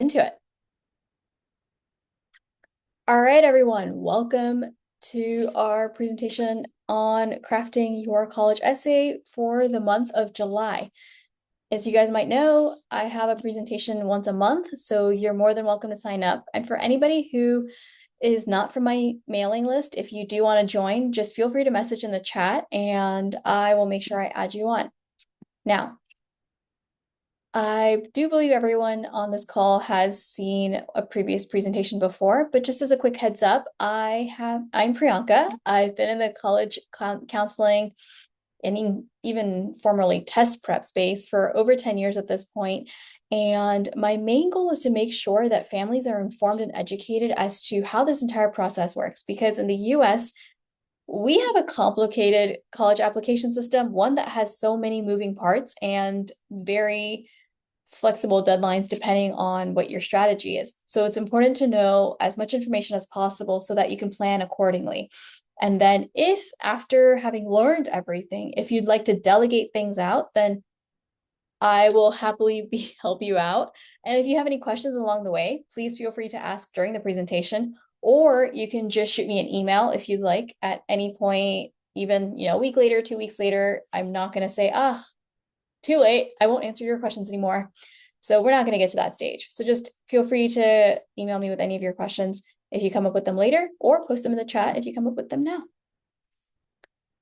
into it. All right, everyone, welcome to our presentation on crafting your college essay for the month of July. As you guys might know, I have a presentation once a month, so you're more than welcome to sign up. And for anybody who is not from my mailing list, if you do want to join, just feel free to message in the chat and I will make sure I add you on. Now, I do believe everyone on this call has seen a previous presentation before, but just as a quick heads up, I'm Priyanka. I've been in the college counseling and even formerly test prep space for over 10 years at this point. And my main goal is to make sure that families are informed and educated as to how this entire process works. Because in the US, we have a complicated college application system, one that has so many moving parts and very flexible deadlines depending on what your strategy is. So it's important to know as much information as possible so that you can plan accordingly. And then if after having learned everything, if you'd like to delegate things out, then I will happily help you out. And if you have any questions along the way, please feel free to ask during the presentation, or you can just shoot me an email if you'd like at any point, even a week later, 2 weeks later. I'm not going to say, too late, I won't answer your questions anymore. So we're not going to get to that stage. So just feel free to email me with any of your questions if you come up with them later, or post them in the chat if you come up with them now.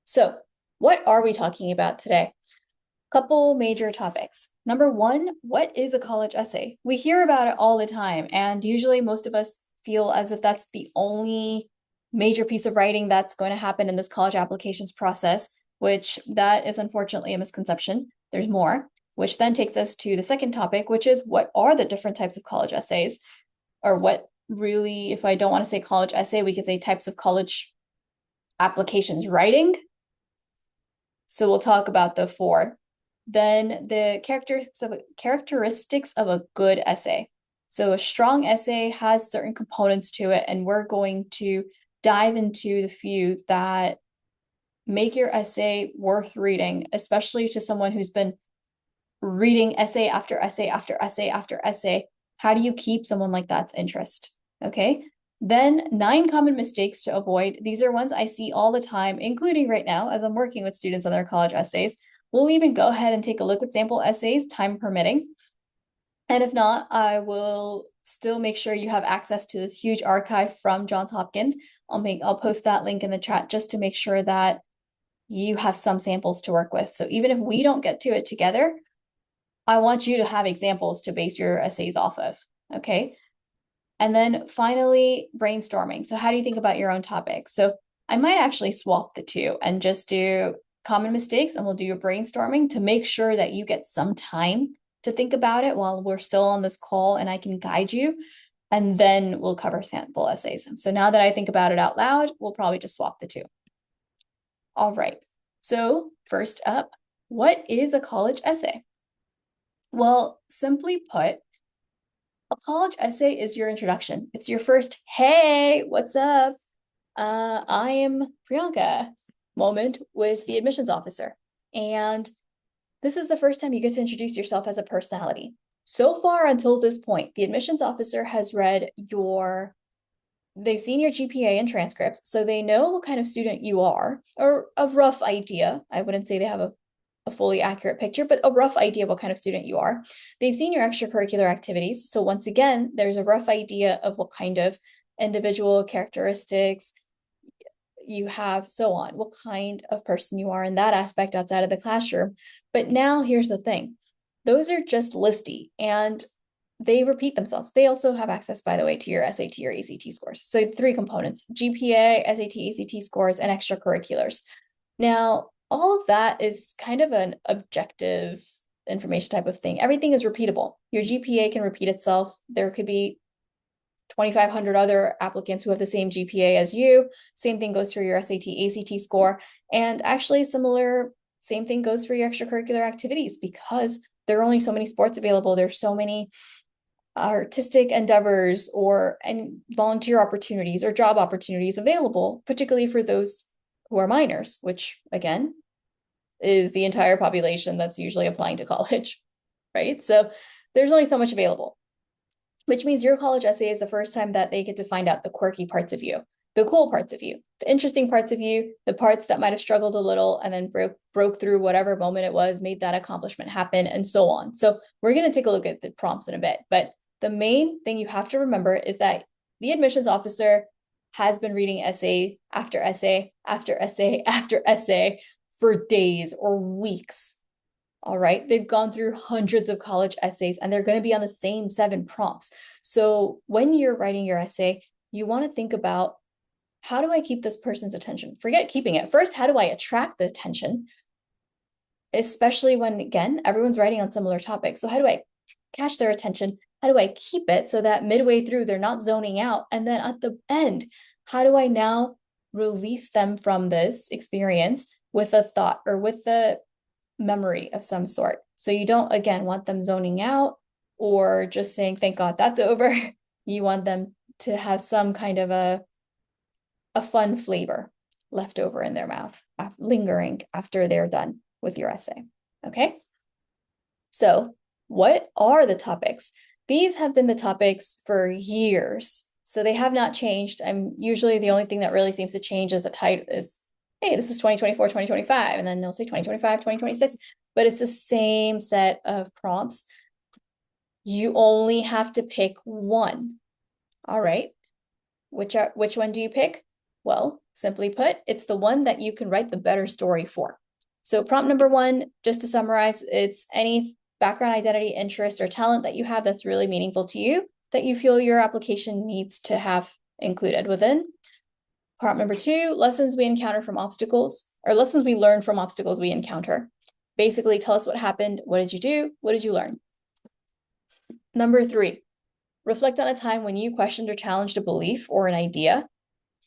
So what are we talking about today? Couple major topics. Number one, what is a college essay? We hear about it all the time, and usually most of us feel as if that's the only major piece of writing that's going to happen in this college applications process, which that is unfortunately a misconception. There's more, which then takes us to the second topic, which is what are the different types of college essays, or what really, if I don't want to say college essay, we could say types of college applications writing. So we'll talk about the four. Then the characteristics of a good essay. So a strong essay has certain components to it, and we're going to dive into the few that make your essay worth reading, especially to someone who's been reading essay after essay after essay after essay. How do you keep someone like that's interest? Okay. Then 9 common mistakes to avoid. These are ones I see all the time, including right now as I'm working with students on their college essays. We'll even go ahead and take a look at sample essays, time permitting. And if not, I will still make sure you have access to this huge archive from Johns Hopkins. I'll post that link in the chat just to make sure that you have some samples to work with. So even if we don't get to it together, I want you to have examples to base your essays off of, okay? And then finally, brainstorming. So how do you think about your own topic? So I might actually swap the two and just do common mistakes, and we'll do your brainstorming to make sure that you get some time to think about it while we're still on this call and I can guide you. And then we'll cover sample essays. So now that I think about it out loud, we'll probably just swap the two. All right. So first up, what is a college essay? Well, simply put, a college essay is your introduction. It's your first, hey, what's up? I am Priyanka moment with the admissions officer. And this is the first time you get to introduce yourself as a personality. So far until this point, the admissions officer has read they've seen your GPA and transcripts, so they know what kind of student you are, or a rough idea. I wouldn't say they have a fully accurate picture, but a rough idea of what kind of student you are. They've seen your extracurricular activities. So once again, there's a rough idea of what kind of individual characteristics you have, so on, what kind of person you are in that aspect outside of the classroom. But now here's the thing. Those are just listy and they repeat themselves. They also have access, by the way, to your SAT or ACT scores. So 3 components: GPA, SAT, ACT scores, and extracurriculars. Now, all of that is kind of an objective information type of thing. Everything is repeatable. Your GPA can repeat itself. There could be 2,500 other applicants who have the same GPA as you. Same thing goes for your SAT, ACT score. And actually same thing goes for your extracurricular activities, because there are only so many sports available. There's so many artistic endeavors and volunteer opportunities or job opportunities available, particularly for those who are minors, which again is the entire population that's usually applying to college, right? So there's only so much available. which means your college essay is the first time that they get to find out the quirky parts of you, the cool parts of you, the interesting parts of you, the parts that might have struggled a little and then broke through whatever moment it was, made that accomplishment happen, and so on. So we're going to take a look at the prompts in a bit, but the main thing you have to remember is that the admissions officer has been reading essay after essay after essay after essay for days or weeks. All right. They've gone through hundreds of college essays and they're going to be on the same 7 prompts. So when you're writing your essay, you want to think about, how do I keep this person's attention? Forget keeping it. First, how do I attract the attention? Especially when, again, everyone's writing on similar topics. So how do I catch their attention? How do I keep it so that midway through they're not zoning out? And then at the end, how do I now release them from this experience with a thought or with the memory of some sort? So you don't, again, want them zoning out or just saying, thank God that's over. You want them to have some kind of a fun flavor left over in their mouth, lingering after they're done with your essay. Okay. So what are the topics? These have been the topics for years. So they have not changed. I'm usually the only thing that really seems to change is the title is, hey, this is 2024, 2025. And then they'll say 2025, 2026, but it's the same set of prompts. You only have to pick one. All right. Which one do you pick? Well, simply put, it's the one that you can write the better story for. So prompt number 1, just to summarize, it's any background, identity, interest, or talent that you have that's really meaningful to you, that you feel your application needs to have included within. Prompt number 2, lessons we encounter from obstacles, or lessons we learn from obstacles we encounter. Basically, tell us what happened. What did you do? What did you learn? Number 3, reflect on a time when you questioned or challenged a belief or an idea.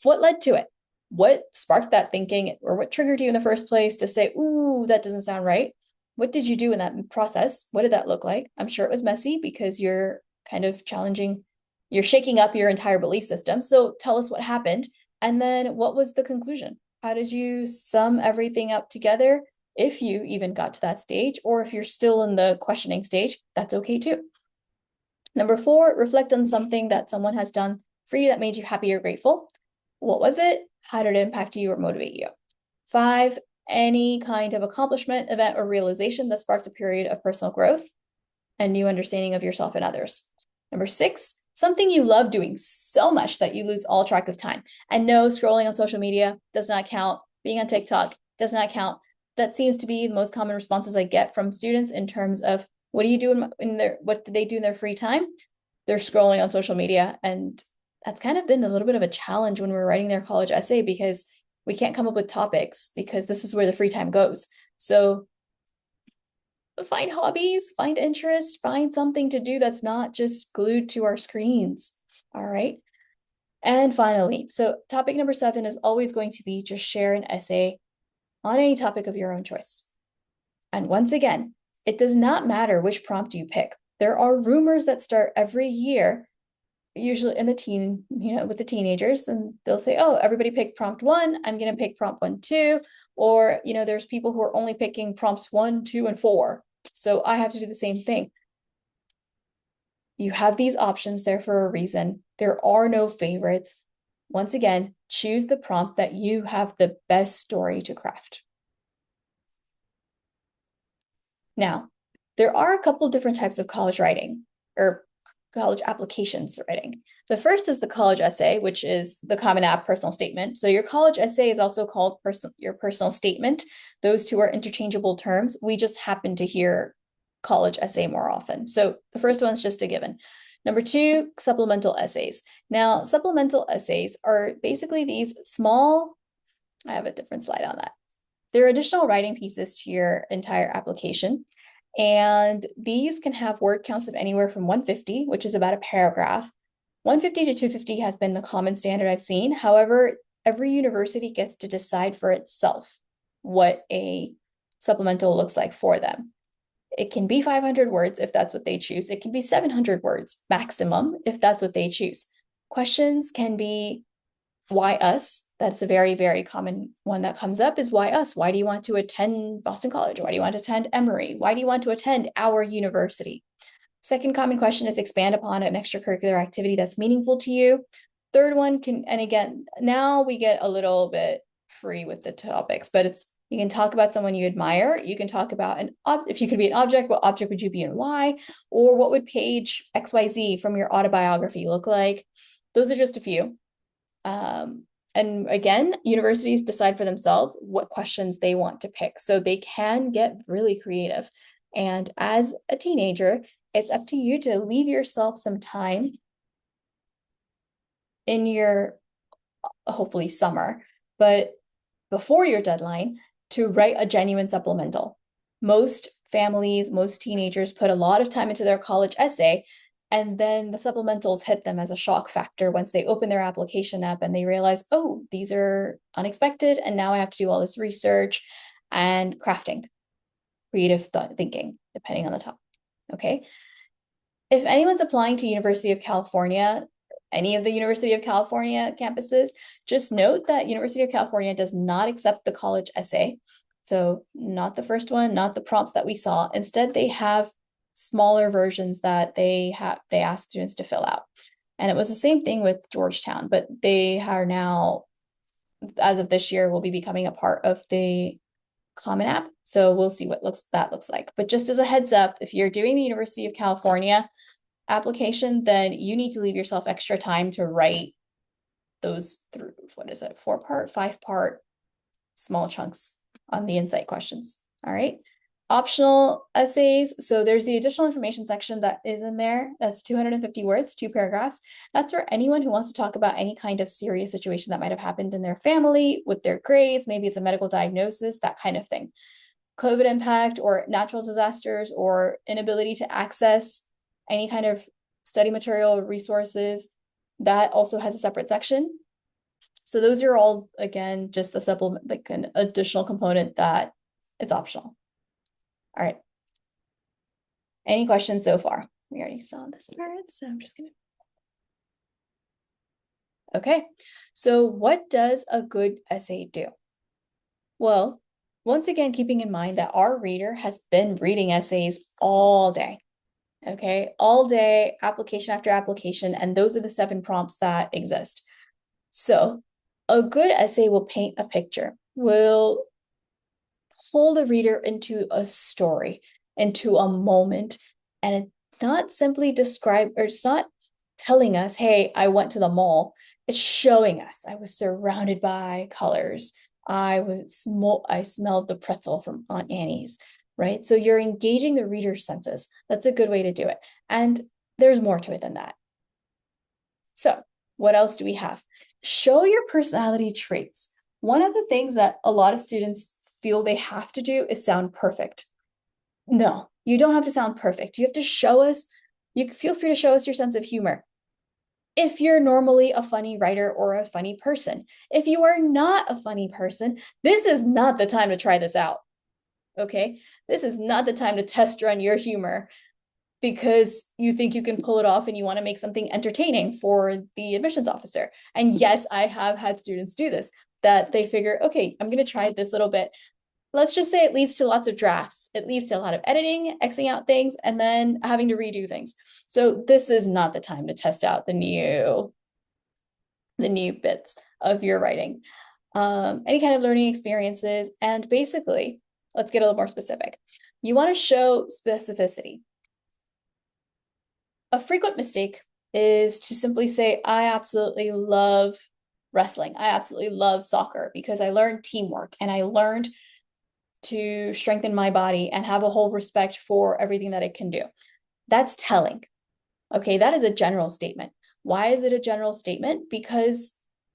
What led to it? What sparked that thinking, or what triggered you in the first place to say, ooh, that doesn't sound right? What did you do in that process? What did that look like? I'm sure it was messy because you're kind of challenging, you're shaking up your entire belief system. So tell us what happened. And then what was the conclusion? How did you sum everything up together? If you even got to that stage, or if you're still in the questioning stage, that's okay too. Number 4, reflect on something that someone has done for you that made you happy or grateful. What was it? How did it impact you or motivate you? 5, any kind of accomplishment, event, or realization that sparked a period of personal growth and new understanding of yourself and others. Number 6, something you love doing so much that you lose all track of time. And no, scrolling on social media does not count. Being on TikTok does not count. That seems to be the most common responses I get from students in terms of, what do you do what do they do in their free time? They're scrolling on social media, and that's kind of been a little bit of a challenge when we're writing their college essay, because we can't come up with topics because this is where the free time goes. So find hobbies, find interests, find something to do that's not just glued to our screens. All right. And finally, so topic number 7 is always going to be just share an essay on any topic of your own choice. And once again, it does not matter which prompt you pick. There are rumors that start every year, usually in the with the teenagers, and they'll say, oh, everybody pick prompt 1. I'm going to pick prompt 1, 2. Or, there's people who are only picking prompts 1, 2, and 4. So I have to do the same thing. You have these options there for a reason. There are no favorites. Once again, choose the prompt that you have the best story to craft. Now, there are a couple different types of college writing, or college applications writing. The first is the college essay, which is the Common App personal statement. So your college essay is also called your personal statement. Those two are interchangeable terms. We just happen to hear college essay more often. So the first one's just a given. Number 2, supplemental essays. Now, supplemental essays are basically these small, I have a different slide on that. They're additional writing pieces to your entire application. And these can have word counts of anywhere from 150, which is about a paragraph. 150 to 250 has been the common standard I've seen. However, every university gets to decide for itself what a supplemental looks like for them. It can be 500 words if that's what they choose. It can be 700 words maximum if that's what they choose. Questions can be, why us? That's a very, very common one that comes up, is why us? Why do you want to attend Boston College? Why do you want to attend Emory? Why do you want to attend our university? Second common question is expand upon an extracurricular activity that's meaningful to you. Third one can, and again, now we get a little bit free with the topics, but it's, you can talk about someone you admire. You can talk about if you could be an object, what object would you be and why? Or what would page XYZ from your autobiography look like? Those are just a few. And again, universities decide for themselves what questions they want to pick. So they can get really creative. And as a teenager, it's up to you to leave yourself some time in your, hopefully summer, but before your deadline, to write a genuine supplemental. Most families, most teenagers put a lot of time into their college essay, and then the supplementals hit them as a shock factor once they open their application up and they realize, oh, these are unexpected, and now I have to do all this research and crafting, creative thinking, depending on the topic. Okay. If anyone's applying to University of California, any of the University of California campuses, just note that University of California does not accept the college essay. So not the first one, not the prompts that we saw. Instead, they have smaller versions that they ask students to fill out. And it was the same thing with Georgetown, but they are now, as of this year, will be becoming a part of the Common App. So we'll see what that looks like. But just as a heads up, if you're doing the University of California application, then you need to leave yourself extra time to write those through, what is it, 4-part, 5-part small chunks on the insight questions. All right. Optional essays. So there's the additional information section that is in there. That's 250 words, 2 paragraphs. That's for anyone who wants to talk about any kind of serious situation that might have happened in their family with their grades. Maybe it's a medical diagnosis, that kind of thing. COVID impact or natural disasters or inability to access any kind of study material or resources. That also has a separate section. So those are all, again, just the supplement, like an additional component that it's optional. All right. Any questions so far? We already saw this part, so I'm just gonna. Okay, so what does a good essay do? Well, once again, keeping in mind that our reader has been reading essays all day. Okay, all day, application after application, and those are the 7 prompts that exist. So a good essay will paint a picture, will pull the reader into a story, into a moment, and it's not simply it's not telling us, hey, I went to the mall. It's showing us I was surrounded by colors. I smelled the pretzel from Aunt Annie's, right? So you're engaging the reader's senses. That's a good way to do it. And there's more to it than that. So what else do we have? Show your personality traits. One of the things that a lot of students feel they have to do is sound perfect. No, you don't have to sound perfect. You have to show us, you feel free to show us your sense of humor. If you're normally a funny writer or a funny person. If you are not a funny person, this is not the time to try this out. Okay? This is not the time to test run your humor because you think you can pull it off and you want to make something entertaining for the admissions officer. And yes, I have had students do this, that they figure, okay, I'm going to try this little bit. Let's just say it leads to lots of drafts. It leads to a lot of editing, Xing out things, and then having to redo things. So this is not the time to test out the new bits of your writing. Any kind of learning experiences. And basically, let's get a little more specific. You want to show specificity. A frequent mistake is to simply say, I absolutely love wrestling. I absolutely love soccer because I learned teamwork and I learned to strengthen my body and have a whole respect for everything that it can do. That's telling. Okay, that is a general statement. Why is it a general statement? Because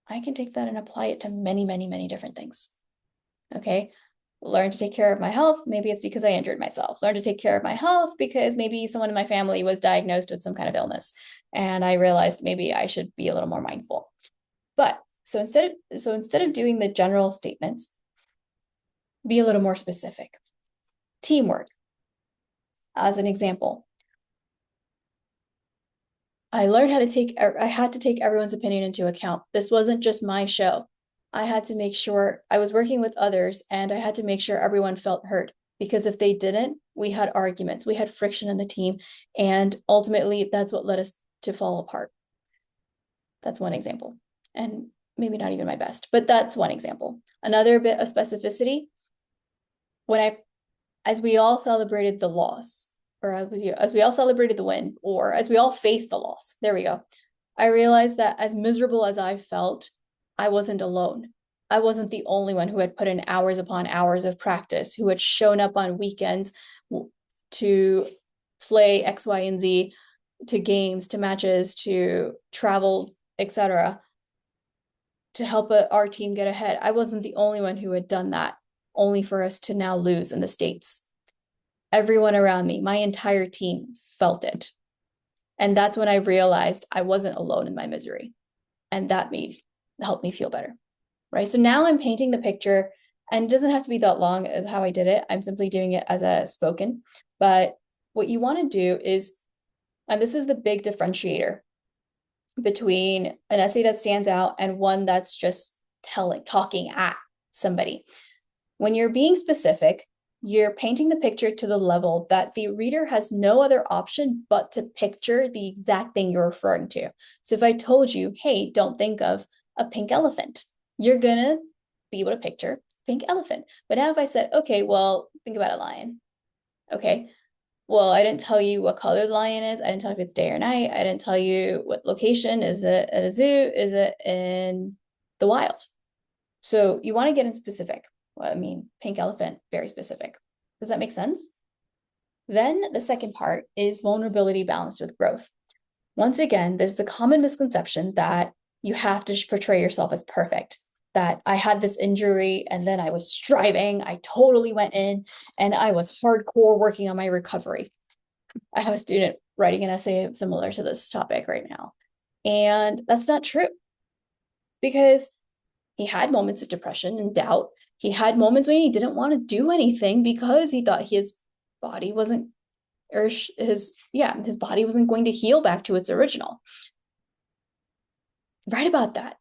I can take that and apply it to many, many, many different things. Okay, learn to take care of my health. Maybe it's because I injured myself. Learn to take care of my health because maybe someone in my family was diagnosed with some kind of illness. And I realized maybe I should be a little more mindful. But so instead of doing the general statements, be a little more specific. Teamwork. As an example, I had to take everyone's opinion into account. This wasn't just my show. I had to make sure I was working with others and I had to make sure everyone felt heard because if they didn't, we had arguments, we had friction in the team, and ultimately that's what led us to fall apart. That's one example, and maybe not even my best, but that's one example. Another bit of specificity, as we all celebrated the loss, or as we all celebrated the win, or as we all faced the loss, there we go, I realized that as miserable as I felt, I wasn't alone. I wasn't the only one who had put in hours upon hours of practice, who had shown up on weekends to play X, Y, and Z, to games, to matches, to travel, etc., to help our team get ahead. I wasn't the only one who had done that, only for us to now lose in the States. Everyone around me, my entire team, felt it. And that's when I realized I wasn't alone in my misery. And that helped me feel better, right? So now I'm painting the picture, and it doesn't have to be that long as how I did it. I'm simply doing it as a spoken. But what you want to do is, and this is the big differentiator between an essay that stands out and one that's just talking at somebody. When you're being specific, you're painting the picture to the level that the reader has no other option but to picture the exact thing you're referring to. So if I told you, hey, don't think of a pink elephant, you're gonna be able to picture pink elephant. But now if I said, okay, well, think about a lion. Okay, well, I didn't tell you what color the lion is. I didn't tell you if it's day or night. I didn't tell you what location. Is it at a zoo? Is it in the wild? So you want to get in specific. Well, I mean, pink elephant, very specific. Does that make sense? Then the second part is vulnerability balanced with growth. Once again, there's the common misconception that you have to portray yourself as perfect, that I had this injury and then I was striving, I totally went in and I was hardcore working on my recovery. I have a student writing an essay similar to this topic right now. And that's not true, because he had moments of depression and doubt. He had moments when he didn't want to do anything because he thought his body wasn't, or his body wasn't going to heal back to its original. Write about that.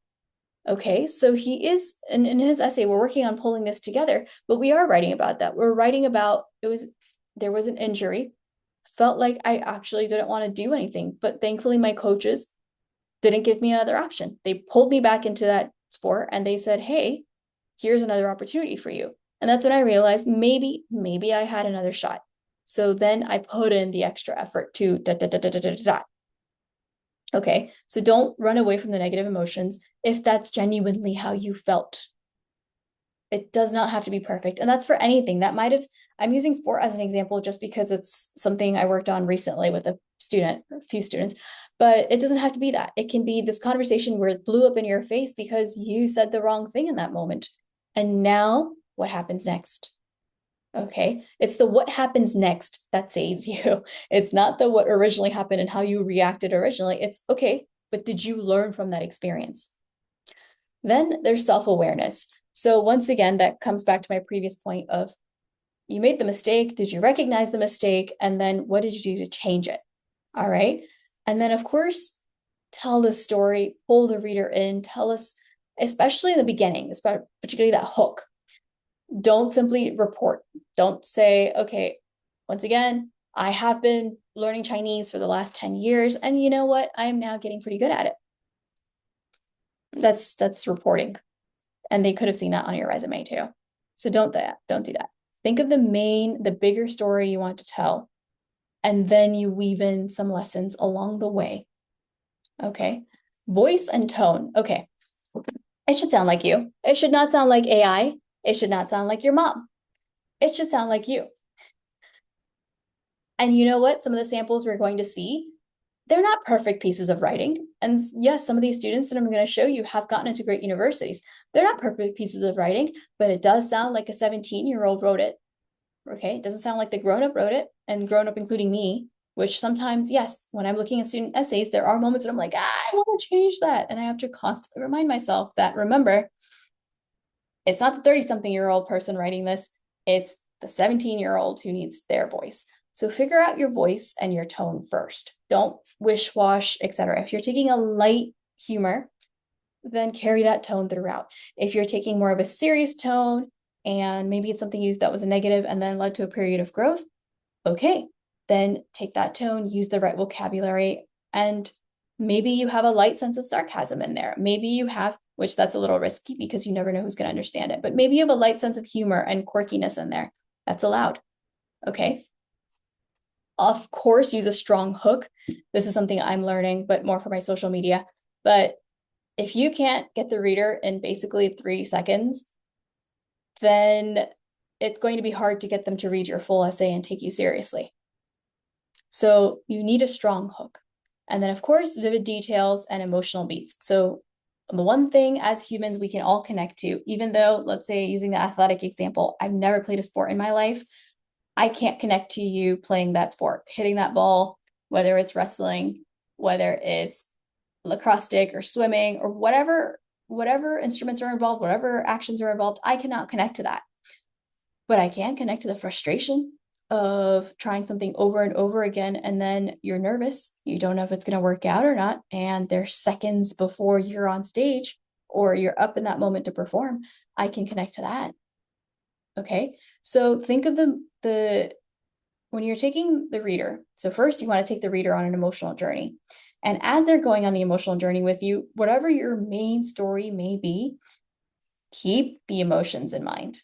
Okay, so he is, in his essay, we're working on pulling this together, but we are writing about that. We're writing about, there was an injury, felt like I actually didn't want to do anything, but thankfully my coaches didn't give me another option. They pulled me back into that sport and they said, hey, here's another opportunity for you. And that's when I realized maybe I had another shot. So then I put in the extra effort to . Okay, so don't run away from the negative emotions if that's genuinely how you felt. It does not have to be perfect. And that's for anything. I'm using sport as an example just because it's something I worked on recently with a few students, but it doesn't have to be that. It can be this conversation where it blew up in your face because you said the wrong thing in that moment. And now what happens next? Okay, it's the what happens next that saves you. It's not the what originally happened and how you reacted originally. It's okay, but did you learn from that experience? Then there's self-awareness. So once again, that comes back to my previous point of, you made the mistake. Did you recognize the mistake? And then what did you do to change it? All right. And then of course, tell the story, pull the reader in, tell us, especially in the beginning, particularly that hook. Don't simply report. Don't say, okay, once again, I have been learning Chinese for the last 10 years. And you know what? I'm now getting pretty good at it. That's reporting. And they could have seen that on your resume too. So don't do that. Think of the bigger story you want to tell. And then you weave in some lessons along the way. Okay. Voice and tone. Okay. It should sound like you. It should not sound like AI. It should not sound like your mom. It should sound like you. And you know what? Some of the samples we're going to see, they're not perfect pieces of writing. And yes, some of these students that I'm going to show you have gotten into great universities. They're not perfect pieces of writing, but it does sound like a 17-year-old wrote it. Okay, it doesn't sound like the grown-up wrote it, and grown-up including me, which sometimes, yes, when I'm looking at student essays, there are moments when I'm like, I want to change that. And I have to constantly remind myself that, remember, it's not the 30-something-year-old person writing this, it's the 17-year-old who needs their voice. So figure out your voice and your tone first. Don't wish-wash, etc. If you're taking a light humor, then carry that tone throughout. If you're taking more of a serious tone, and maybe it's something used that was a negative and then led to a period of growth. Okay, then take that tone, use the right vocabulary, and maybe you have a light sense of sarcasm in there. Maybe you have, which that's a little risky because you never know who's going to understand it, but maybe you have a light sense of humor and quirkiness in there. That's allowed. Okay. Of course, use a strong hook. This is something I'm learning, but more for my social media. But if you can't get the reader in basically 3 seconds, then it's going to be hard to get them to read your full essay and take you seriously. So you need a strong hook. And then, of course, vivid details and emotional beats. So the one thing as humans we can all connect to, even though, let's say, using the athletic example, I've never played a sport in my life, I can't connect to you playing that sport, hitting that ball, whether it's wrestling, whether it's lacrosse stick or swimming or whatever instruments are involved, whatever actions are involved, I cannot connect to that. But I can connect to the frustration of trying something over and over again, and then you're nervous. You don't know if it's going to work out or not. And there's seconds before you're on stage or you're up in that moment to perform. I can connect to that. Okay. So think of the when you're taking the reader. So first you want to take the reader on an emotional journey. And as they're going on the emotional journey with you, whatever your main story may be, keep the emotions in mind.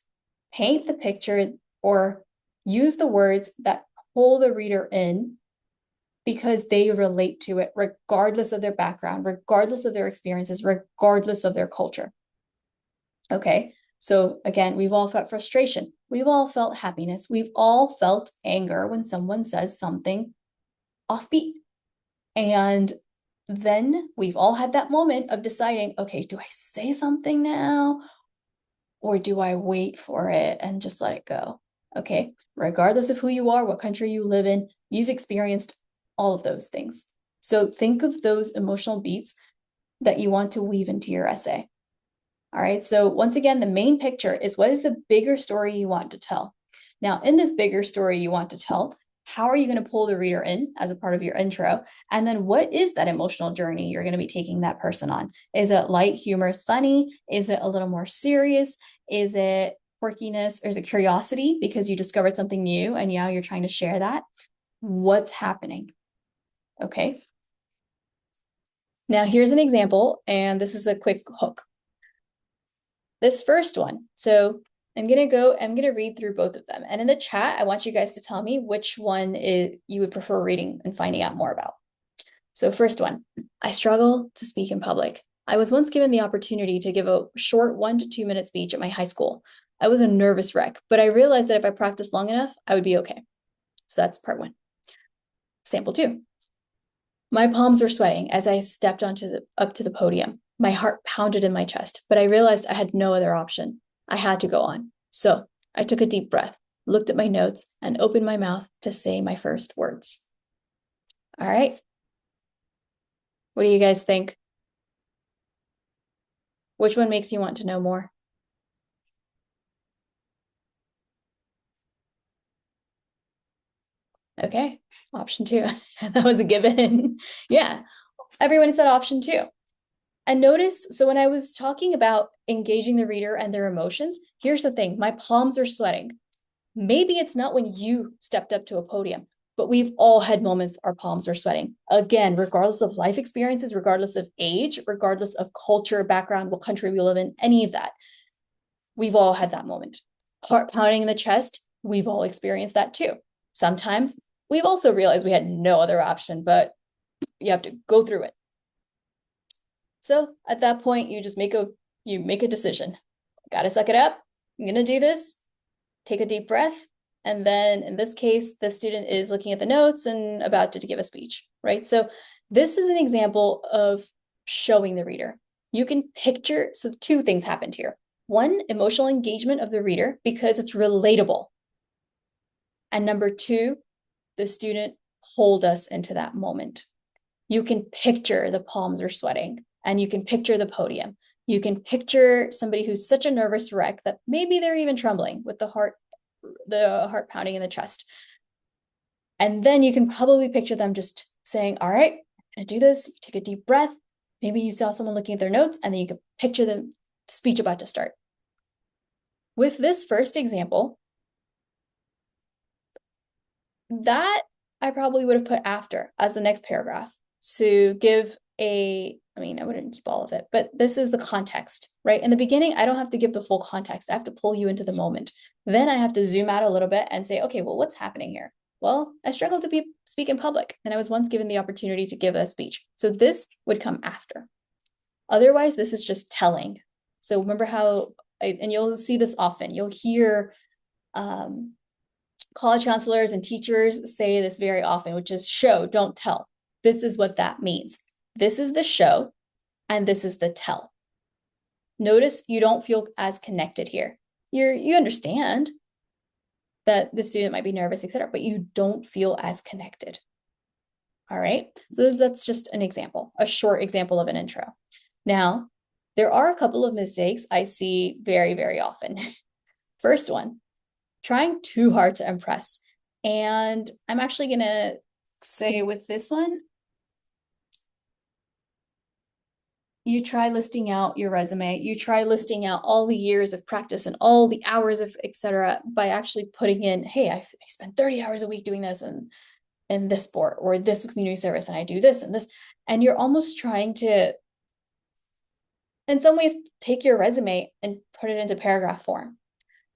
Paint the picture or use the words that pull the reader in because they relate to it, regardless of their background, regardless of their experiences, regardless of their culture. Okay, so again, we've all felt frustration. We've all felt happiness. We've all felt anger when someone says something offbeat. And then we've all had that moment of deciding, okay, do I say something now? Or do I wait for it and just let it go? Okay, regardless of who you are, what country you live in, you've experienced all of those things. So think of those emotional beats that you want to weave into your essay. All right, so once again, the main picture is what is the bigger story you want to tell? Now, in this bigger story you want to tell, how are you going to pull the reader in as a part of your intro? And then what is that emotional journey you're going to be taking that person on? Is it light, humorous, funny? Is it a little more serious? Is it quirkiness? Or is it curiosity because you discovered something new and now you're trying to share that? What's happening? Okay. Now here's an example, and this is a quick hook. This first one. So I'm going to read through both of them. And in the chat, I want you guys to tell me which one you would prefer reading and finding out more about. So first one, I struggle to speak in public. I was once given the opportunity to give a short 1 to 2 minute speech at my high school. I was a nervous wreck, but I realized that if I practiced long enough, I would be okay. So that's part 1. Sample 2. My palms were sweating as I stepped up to the podium. My heart pounded in my chest, but I realized I had no other option. I had to go on. So I took a deep breath, looked at my notes, and opened my mouth to say my first words. All right. What do you guys think? Which one makes you want to know more? Okay, option 2. That was a given. Yeah, everyone said option 2. And notice, so when I was talking about engaging the reader and their emotions, here's the thing, my palms are sweating. Maybe it's not when you stepped up to a podium, but we've all had moments our palms are sweating. Again, regardless of life experiences, regardless of age, regardless of culture, background, what country we live in, any of that. We've all had that moment. Heart pounding in the chest, we've all experienced that too. Sometimes we've also realized we had no other option, but you have to go through it. So at that point, you just make a decision. Gotta suck it up. I'm gonna do this. Take a deep breath. And then in this case, the student is looking at the notes and about to give a speech, right? So this is an example of showing the reader. You can picture, so 2 things happened here. 1, emotional engagement of the reader because it's relatable. And number 2, the student pulled us into that moment. You can picture the palms are sweating and you can picture the podium. You can picture somebody who's such a nervous wreck that maybe they're even trembling with the heart pounding in the chest. And then you can probably picture them just saying, all right, I'm gonna do this. You take a deep breath. Maybe you saw someone looking at their notes and then you can picture the speech about to start. with this first example, that I probably would have put after as the next paragraph to give I wouldn't keep all of it, but this is the context, right? In the beginning, I don't have to give the full context. I have to pull you into the moment. Then I have to zoom out a little bit and say, okay, well, what's happening here? Well, I struggle to speak in public, and I was once given the opportunity to give a speech. So this would come after. Otherwise, this is just telling. So remember how, and you'll see this often, you'll hear college counselors and teachers say this very often, which is show, don't tell. This is what that means. This is the show, and this is the tell. Notice you don't feel as connected here. You understand that the student might be nervous, etc., but you don't feel as connected. All right, so that's just an example, a short example of an intro. Now, there are a couple of mistakes I see very, very often. First one, trying too hard to impress. And I'm actually going to say with this one, you try listing out your resume, you try listing out all the years of practice and all the hours of etc. by actually putting in, hey, I spend 30 hours a week doing this and in this sport or this community service, and I do this and this. And you're almost trying to, in some ways, take your resume and put it into paragraph form.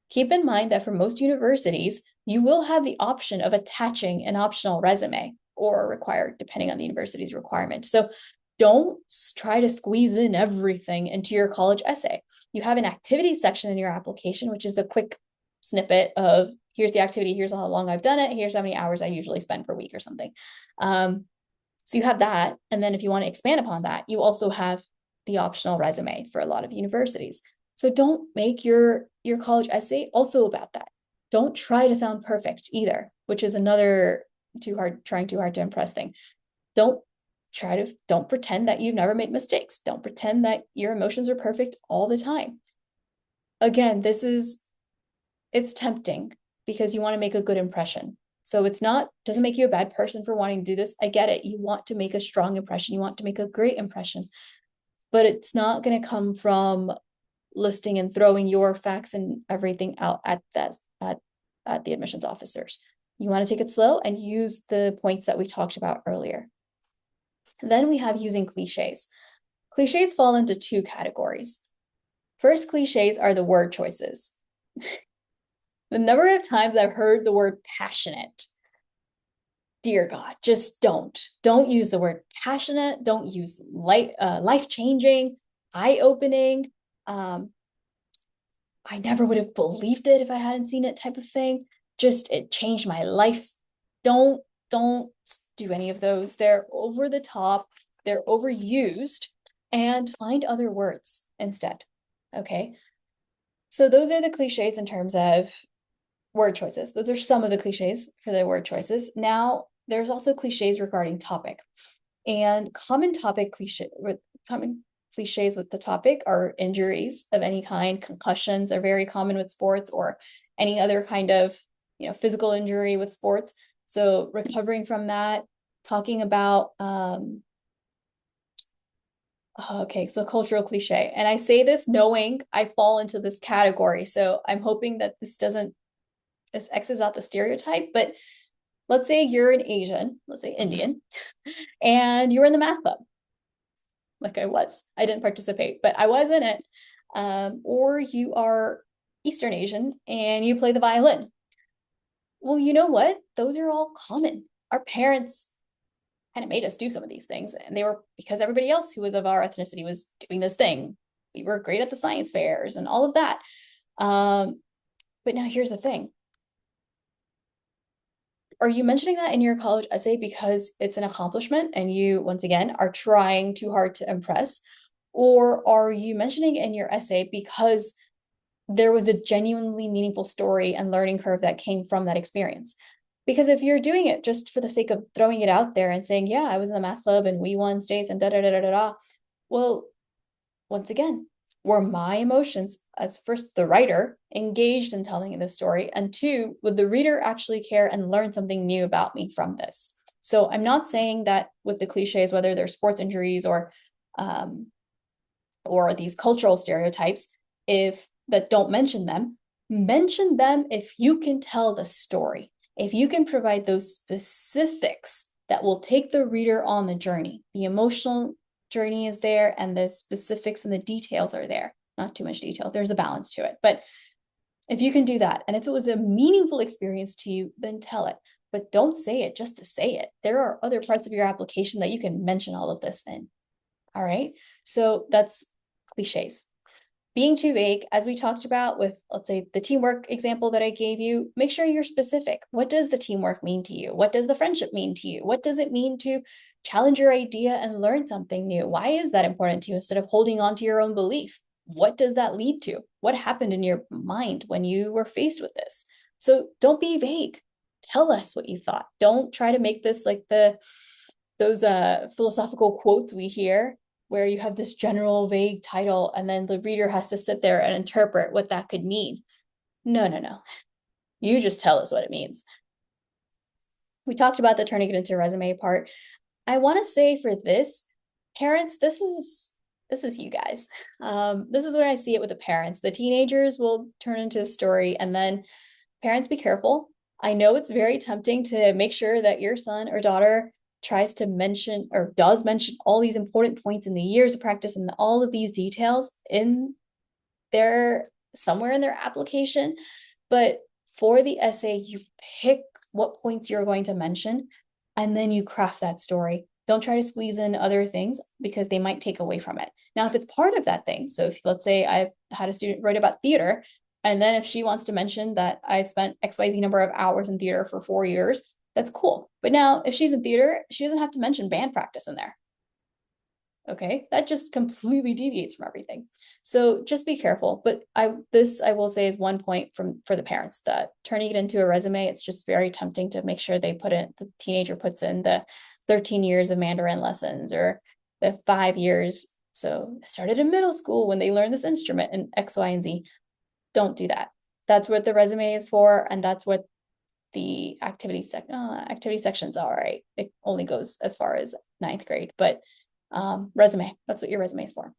Keep in mind that for most universities, you will have the option of attaching an optional resume or required, depending on the university's requirement. So don't try to squeeze in everything into your college essay. You have an activity section in your application, which is the quick snippet of here's the activity, here's how long I've done it, here's how many hours I usually spend per week or something. So you have that. And then if you want to expand upon that, you also have the optional resume for a lot of universities. So don't make your college essay also about that. Don't try to sound perfect either, which is another trying too hard to impress thing. Don't pretend that you've never made mistakes. Don't pretend that your emotions are perfect all the time. Again, it's tempting because you want to make a good impression. So doesn't make you a bad person for wanting to do this. I get it. You want to make a strong impression. You want to make a great impression, but it's not going to come from listing and throwing your facts and everything out at the admissions officers. You want to take it slow and use the points that we talked about earlier. Then we have using cliches. Cliches fall into two categories. First, cliches are the word choices. The number of times I've heard the word passionate, dear God, just don't use the word passionate. Don't use life-changing, eye-opening. I never would have believed it if I hadn't seen it type of thing. Just it changed my life. Don't do any of those. They're over the top. They're overused, and find other words instead. Okay. So those are the cliches in terms of word choices. Those are some of the cliches for the word choices. Now, there's also cliches regarding topic. And common cliches with the topic are injuries of any kind. Concussions are very common with sports, or any other kind of physical injury with sports. So recovering from that, talking about so cultural cliche. And I say this knowing I fall into this category. So I'm hoping that this X's out the stereotype, but let's say you're an Asian, let's say Indian, and you're in the math club. Like I didn't participate, but I was in it. Or you are Eastern Asian and you play the violin. Well, you know what? Those are all common. Our parents kind of made us do some of these things, and they were because everybody else who was of our ethnicity was doing this thing. We were great at the science fairs and all of that. But now here's the thing. Are you mentioning that in your college essay because it's an accomplishment and you, once again, are trying too hard to impress? Or are you mentioning in your essay because there was a genuinely meaningful story and learning curve that came from that experience? Because if you're doing it just for the sake of throwing it out there and saying, yeah, I was in the math club and we won states and da-da-da-da-da, well, once again, were my emotions, as first the writer, engaged in telling this story, and two, would the reader actually care and learn something new about me from this? So I'm not saying that with the cliches, whether they're sports injuries or these cultural stereotypes, if that don't mention them, Mention them if you can tell the story, if you can provide those specifics that will take the reader on the journey. The emotional journey is there, and the specifics and the details are there. Not too much detail, there's a balance to it. But if you can do that, and if it was a meaningful experience to you, then tell it. But don't say it just to say it. There are other parts of your application that you can mention all of this in. All right, so that's cliches. Being too vague, as we talked about with, let's say, the teamwork example that I gave you, make sure you're specific. What does the teamwork mean to you? What does the friendship mean to you? What does it mean to challenge your idea and learn something new? Why is that important to you instead of holding on to your own belief? What does that lead to? What happened in your mind when you were faced with this? So don't be vague. Tell us what you thought. Don't try to make this like those philosophical quotes we hear where you have this general vague title and then the reader has to sit there and interpret what that could mean. No, no, no. You just tell us what it means. We talked about the turning it into a resume part. I want to say for this, parents, this is you guys. This is where I see it with the parents. The teenagers will turn into a story, and then parents, be careful. I know it's very tempting to make sure that your son or daughter tries to mention or does mention all these important points in the years of practice and all of these details in their somewhere in their application. But for the essay, you pick what points you're going to mention, and then you craft that story. Don't try to squeeze in other things because they might take away from it. Now, if it's part of that thing, so if let's say I've had a student write about theater, and then if she wants to mention that I've spent XYZ number of hours in theater for 4 years, that's cool. But now if she's in theater, she doesn't have to mention band practice in there. Okay, that just completely deviates from everything. So just be careful. But I will say is one point for the parents, that turning it into a resume, it's just very tempting to make sure they put in, the teenager puts in the 13 years of Mandarin lessons or the 5 years. So I started in middle school when they learned this instrument and X, Y, and Z. Don't do that. That's what the resume is for, and that's what the activity sections are. Right, it only goes as far as 9th grade, but resume, that's what your resume is for.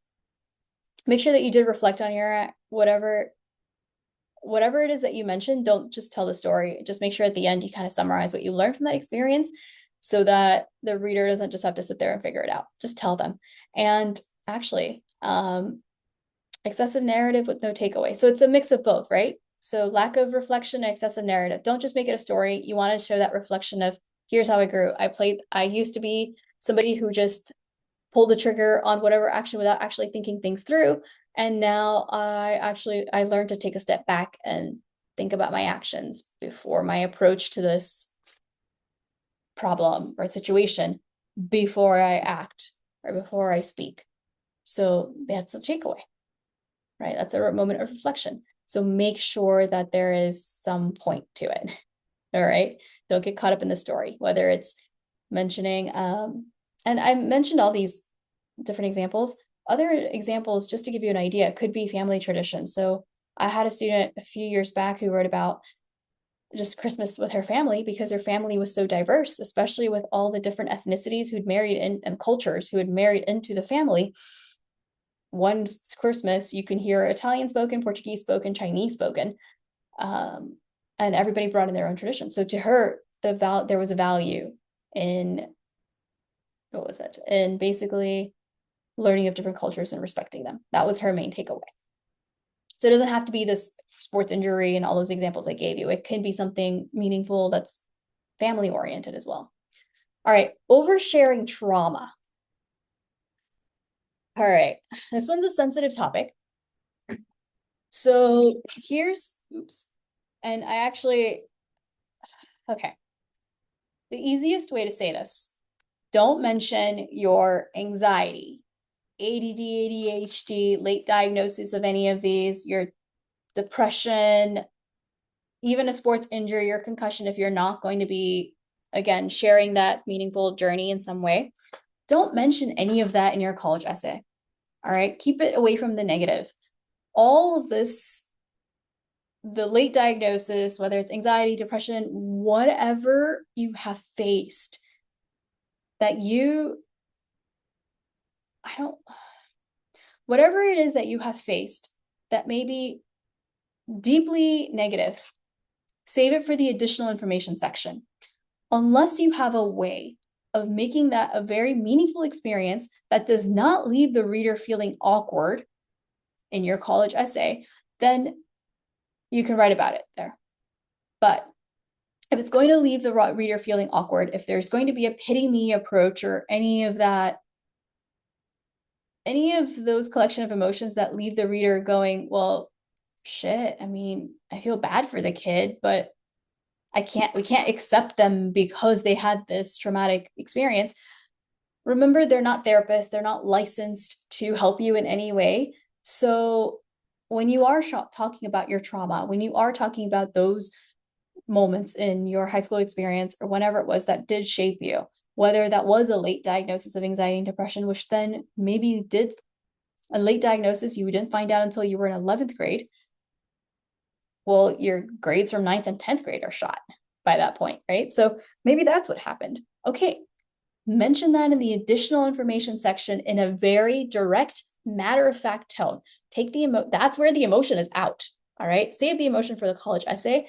Make sure that you did reflect on your whatever it is that you mentioned. Don't just tell the story. Just make sure at the end you kind of summarize what you learned from that experience so that the reader doesn't just have to sit there and figure it out. Just tell them. And actually, excessive narrative with no takeaway. So it's a mix of both, right? So lack of reflection and excessive narrative. Don't just make it a story. You want to show that reflection of, here's how I grew. I used to be somebody who just pulled the trigger on whatever action without actually thinking things through. And now I learned to take a step back and think about my actions before my approach to this problem or situation, before I act or before I speak. So that's a takeaway, right? That's a moment of reflection. So make sure that there is some point to it. All right. Don't get caught up in the story, whether it's mentioning, and I mentioned all these different examples. Other examples, just to give you an idea, could be family tradition. So I had a student a few years back who wrote about just Christmas with her family because her family was so diverse, especially with all the different ethnicities who'd married in and cultures who had married into the family. One Christmas, you can hear Italian spoken, Portuguese spoken, Chinese spoken, and everybody brought in their own tradition. So to her, there was a value in, what was it? In basically learning of different cultures and respecting them. That was her main takeaway. So it doesn't have to be this sports injury and all those examples I gave you. It can be something meaningful that's family oriented as well. All right, oversharing trauma. All right, this one's a sensitive topic. So here's, and I actually, okay. The easiest way to say this, don't mention your anxiety, ADD, ADHD, late diagnosis of any of these, your depression, even a sports injury or concussion, if you're not going to be, again, sharing that meaningful journey in some way. Don't mention any of that in your college essay. All right, keep it away from the negative. All of this, the late diagnosis, whether it's anxiety, depression, whatever you have faced that whatever it is that you have faced that maybe deeply negative, save it for the additional information section. Unless you have a way of making that a very meaningful experience that does not leave the reader feeling awkward in your college essay, then you can write about it there. But if it's going to leave the reader feeling awkward, if there's going to be a pity me approach or any of those collection of emotions that leave the reader going, well, shit, I mean, I feel bad for the kid, but we can't accept them because they had this traumatic experience. Remember, they're not therapists, they're not licensed to help you in any way. So when you are talking about your trauma, when you are talking about those moments in your high school experience or whenever it was that did shape you, whether that was a late diagnosis of anxiety and depression, which then maybe did a late diagnosis you didn't find out until you were in 11th grade, well, your grades from 9th and 10th grade are shot by that point, right? So maybe that's what happened. Okay, mention that in the additional information section in a very direct, matter-of-fact tone. Take that's where the emotion is out, all right? Save the emotion for the college essay.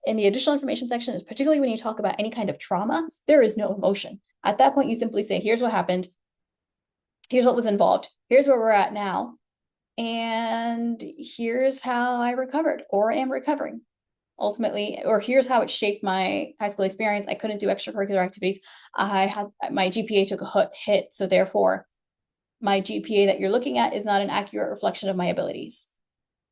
In the additional information section, particularly when you talk about any kind of trauma, there is no emotion. At that point, you simply say, here's what happened, here's what was involved, here's where we're at now, and here's how I recovered or am recovering ultimately, or here's how it shaped my high school experience. I couldn't do extracurricular activities. I had my GPA took a hit, so therefore my GPA that you're looking at is not an accurate reflection of my abilities.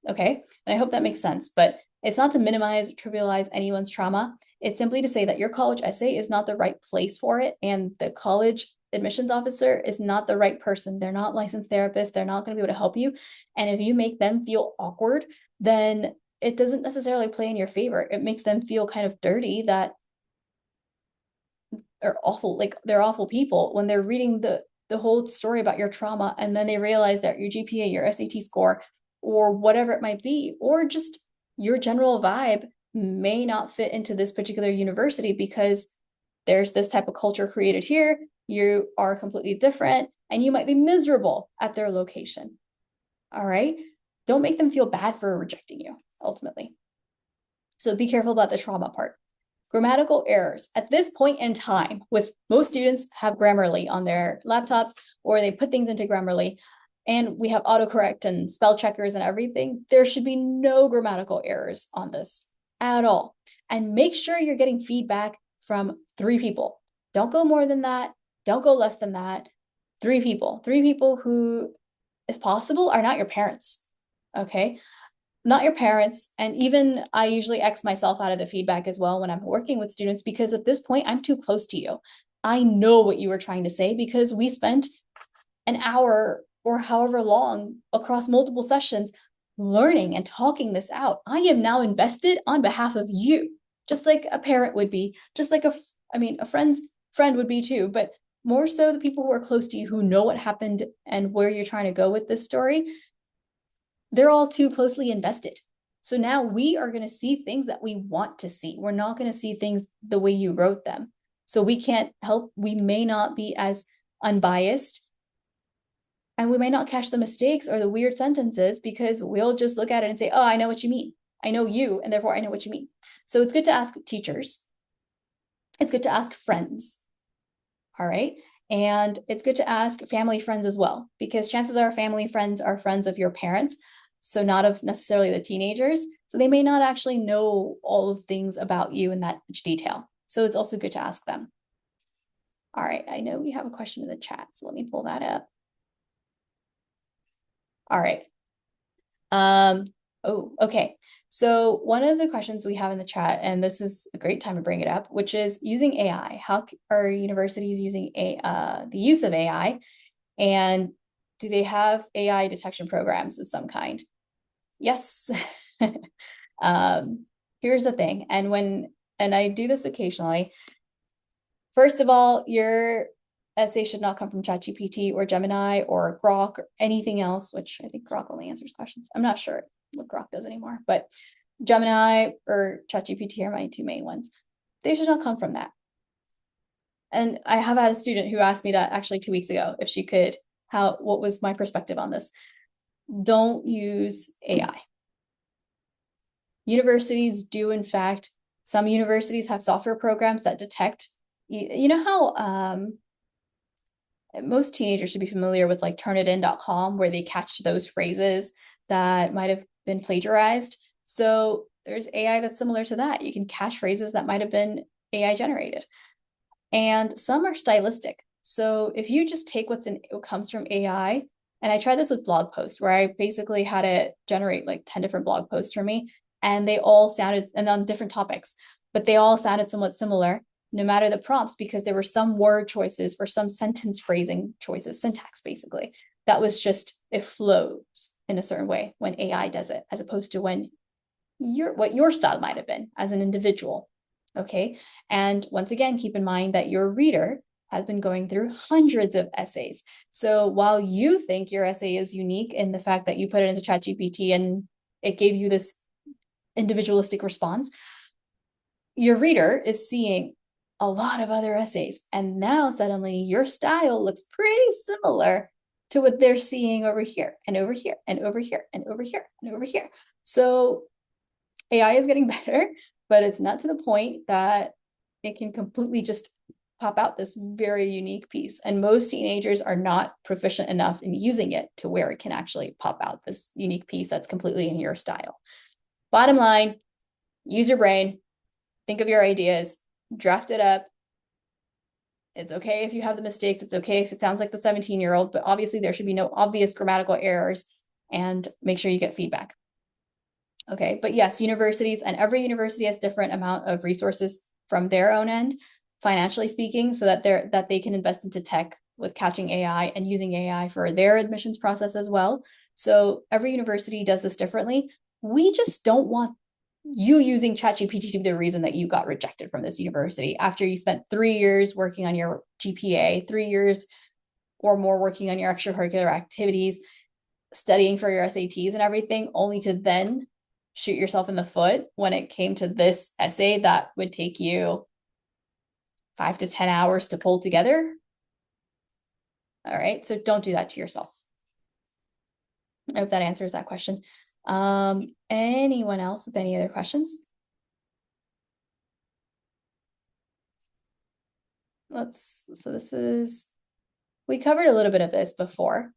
Okay, and I hope that makes sense, but it's not to minimize or trivialize anyone's trauma. It's simply to say that your college essay is not the right place for it, and the college admissions officer is not the right person. They're not licensed therapists. They're not going to be able to help you. And if you make them feel awkward, then it doesn't necessarily play in your favor. It makes them feel kind of dirty that are awful, like they're awful people when they're reading the whole story about your trauma, and then they realize that your GPA, your SAT score, or whatever it might be, or just your general vibe may not fit into this particular university because there's this type of culture created here. You are completely different, and you might be miserable at their location. All right? Don't make them feel bad for rejecting you, ultimately. So be careful about the trauma part. Grammatical errors. At this point in time, with most students have Grammarly on their laptops, or they put things into Grammarly, and we have autocorrect and spell checkers and everything, there should be no grammatical errors on this at all. And make sure you're getting feedback from 3 people. Don't go more than that. Don't go less than that. 3 people. 3 people who, if possible, are not your parents. Okay? Not your parents. And even I usually X myself out of the feedback as well when I'm working with students, because at this point, I'm too close to you. I know what you were trying to say because we spent an hour or however long across multiple sessions learning and talking this out. I am now invested on behalf of you, just like a parent would be, just like a friend's friend would be too, but more so the people who are close to you, who know what happened and where you're trying to go with this story. They're all too closely invested. So now we are going to see things that we want to see. We're not going to see things the way you wrote them. So we can't help, we may not be as unbiased, and we may not catch the mistakes or the weird sentences because we'll just look at it and say, oh, I know what you mean. I know you, and therefore I know what you mean. So it's good to ask teachers. It's good to ask friends. All right. And it's good to ask family friends as well, because chances are family friends are friends of your parents, so not of necessarily the teenagers. So they may not actually know all of things about you in that much detail. So it's also good to ask them. All right, I know we have a question in the chat, so let me pull that up. All right. Oh, okay. So one of the questions we have in the chat, and this is a great time to bring it up, which is using AI. How are universities using the use of AI? And do they have AI detection programs of some kind? Yes. Here's the thing. And I do this occasionally. First of all, your essay should not come from ChatGPT or Gemini or Grok or anything else, which I think Grok only answers questions. I'm not sure what Grok does anymore, but Gemini or ChatGPT are my 2 main ones. They should not come from that. And I have had a student who asked me that actually 2 weeks ago, if she could, what was my perspective on this? Don't use AI. Universities do, in fact, some universities have software programs that detect, you know how most teenagers should be familiar with like turnitin.com, where they catch those phrases that might have been plagiarized. So there's AI that's similar to that. You can catch phrases that might have been AI generated. And some are stylistic. So if you just take what comes from AI, and I tried this with blog posts where I basically had it generate like 10 different blog posts for me, and they all sounded, and on different topics, but they all sounded somewhat similar, no matter the prompts, because there were some word choices or some sentence phrasing choices, syntax basically, that was just, it flows in a certain way when AI does it, as opposed to when what your style might have been as an individual. Okay. And once again, keep in mind that your reader has been going through hundreds of essays. So while you think your essay is unique in the fact that you put it into ChatGPT and it gave you this individualistic response, your reader is seeing a lot of other essays. And now suddenly your style looks pretty similar to what they're seeing over here and over here and over here and over here and over here. So AI is getting better, but it's not to the point that it can completely just pop out this very unique piece. And most teenagers are not proficient enough in using it to where it can actually pop out this unique piece that's completely in your style. Bottom line, use your brain, think of your ideas, draft it up. It's okay if you have the mistakes. It's okay if it sounds like the 17-year-old, but obviously there should be no obvious grammatical errors, and make sure you get feedback. Okay, but yes, universities, and every university has different amount of resources from their own end, financially speaking, so that they can invest into tech with catching AI and using AI for their admissions process as well. So every university does this differently. We just don't want you using ChatGPT to be the reason that you got rejected from this university after you spent 3 years working on your GPA, 3 years or more working on your extracurricular activities, studying for your SATs and everything, only to then shoot yourself in the foot when it came to this essay that would take you 5 to 10 hours to pull together. All right, so don't do that to yourself. I hope that answers that question. Anyone else with any other questions? We covered a little bit of this before,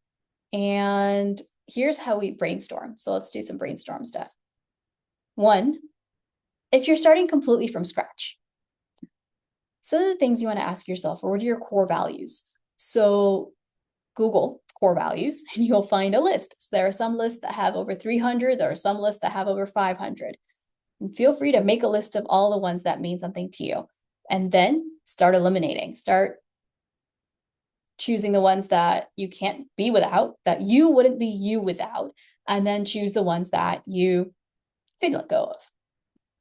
and here's how we brainstorm. So let's do some brainstorm stuff. 1, if you're starting completely from scratch, some of the things you want to ask yourself are, what are your core values? So Google core values and you'll find a list. So there are some lists that have over 300. There are some lists that have over 500. And feel free to make a list of all the ones that mean something to you. And then start eliminating. Start choosing the ones that you can't be without, that you wouldn't be you without, and then choose the ones that you could let go of.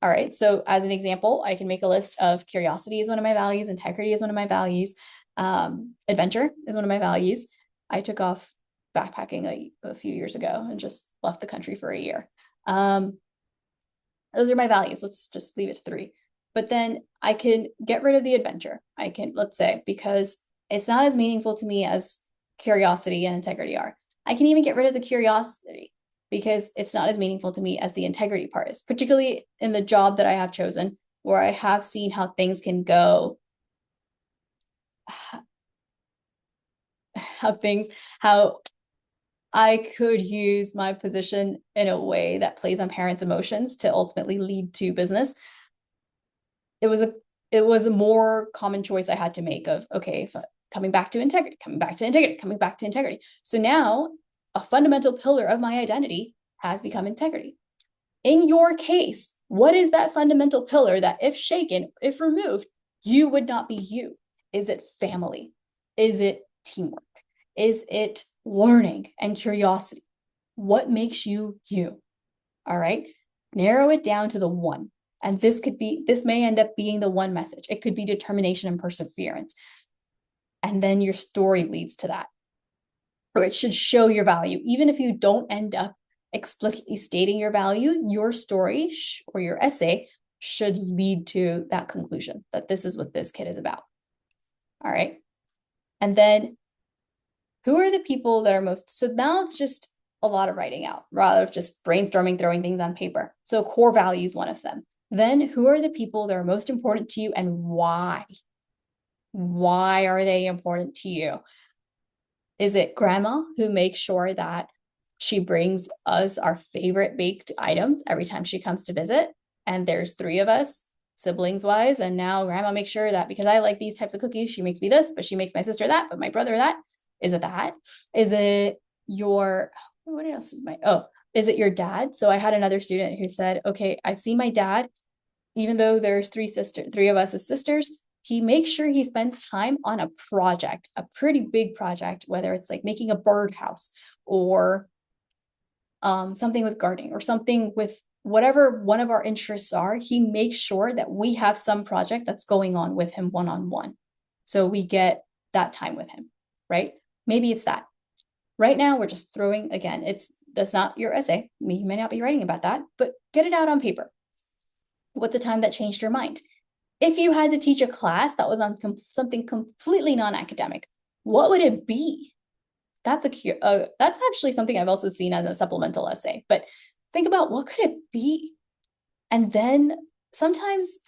All right, so as an example, I can make a list of curiosity is one of my values, integrity is one of my values, adventure is one of my values. I took off backpacking a few years ago and just left the country for a year. Those are my values. Let's just leave it to 3. But then I can get rid of the adventure. I can, let's say, because it's not as meaningful to me as curiosity and integrity are. I can even get rid of the curiosity because it's not as meaningful to me as the integrity part is, particularly in the job that I have chosen, where I have seen how things can go, how I could use my position in a way that plays on parents' emotions to ultimately lead to business. It was a more common choice I had to make of, okay, coming back to integrity, coming back to integrity, coming back to integrity. So now a fundamental pillar of my identity has become integrity. In your case, what is that fundamental pillar that if shaken, if removed, you would not be you? Is it family? Is it teamwork? Is it learning and curiosity? What makes you you? All right, narrow it down to the one. And this may end up being the one message. It could be determination and perseverance. And then your story leads to that. Or it should show your value. Even if you don't end up explicitly stating your value, your story or your essay should lead to that conclusion, that this is what this kid is about. All right. And then who are the people that are most, so now it's just a lot of writing out, rather just brainstorming, throwing things on paper. So core values, one of them. Then who are the people that are most important to you and why? Why are they important to you? Is it grandma who makes sure that she brings us our favorite baked items every time she comes to visit? And there's 3 of us, siblings wise. And now grandma makes sure that because I like these types of cookies, she makes me this, but she makes my sister that, but my brother that. Is it that? Is it your, what else is my, oh, is it your dad? So I had another student who said, okay, I've seen my dad, even though there's 3 of us as sisters, he makes sure he spends time on a project, a pretty big project, whether it's like making a birdhouse or something with gardening or something with whatever one of our interests are. He makes sure that we have some project that's going on with him one-on-one. So we get that time with him, right? Maybe it's that. Right now, we're just throwing, again, that's not your essay. You may not be writing about that, but get it out on paper. What's a time that changed your mind? If you had to teach a class that was on something completely non-academic, what would it be? That's actually something I've also seen as a supplemental essay, but think about what could it be? And then sometimes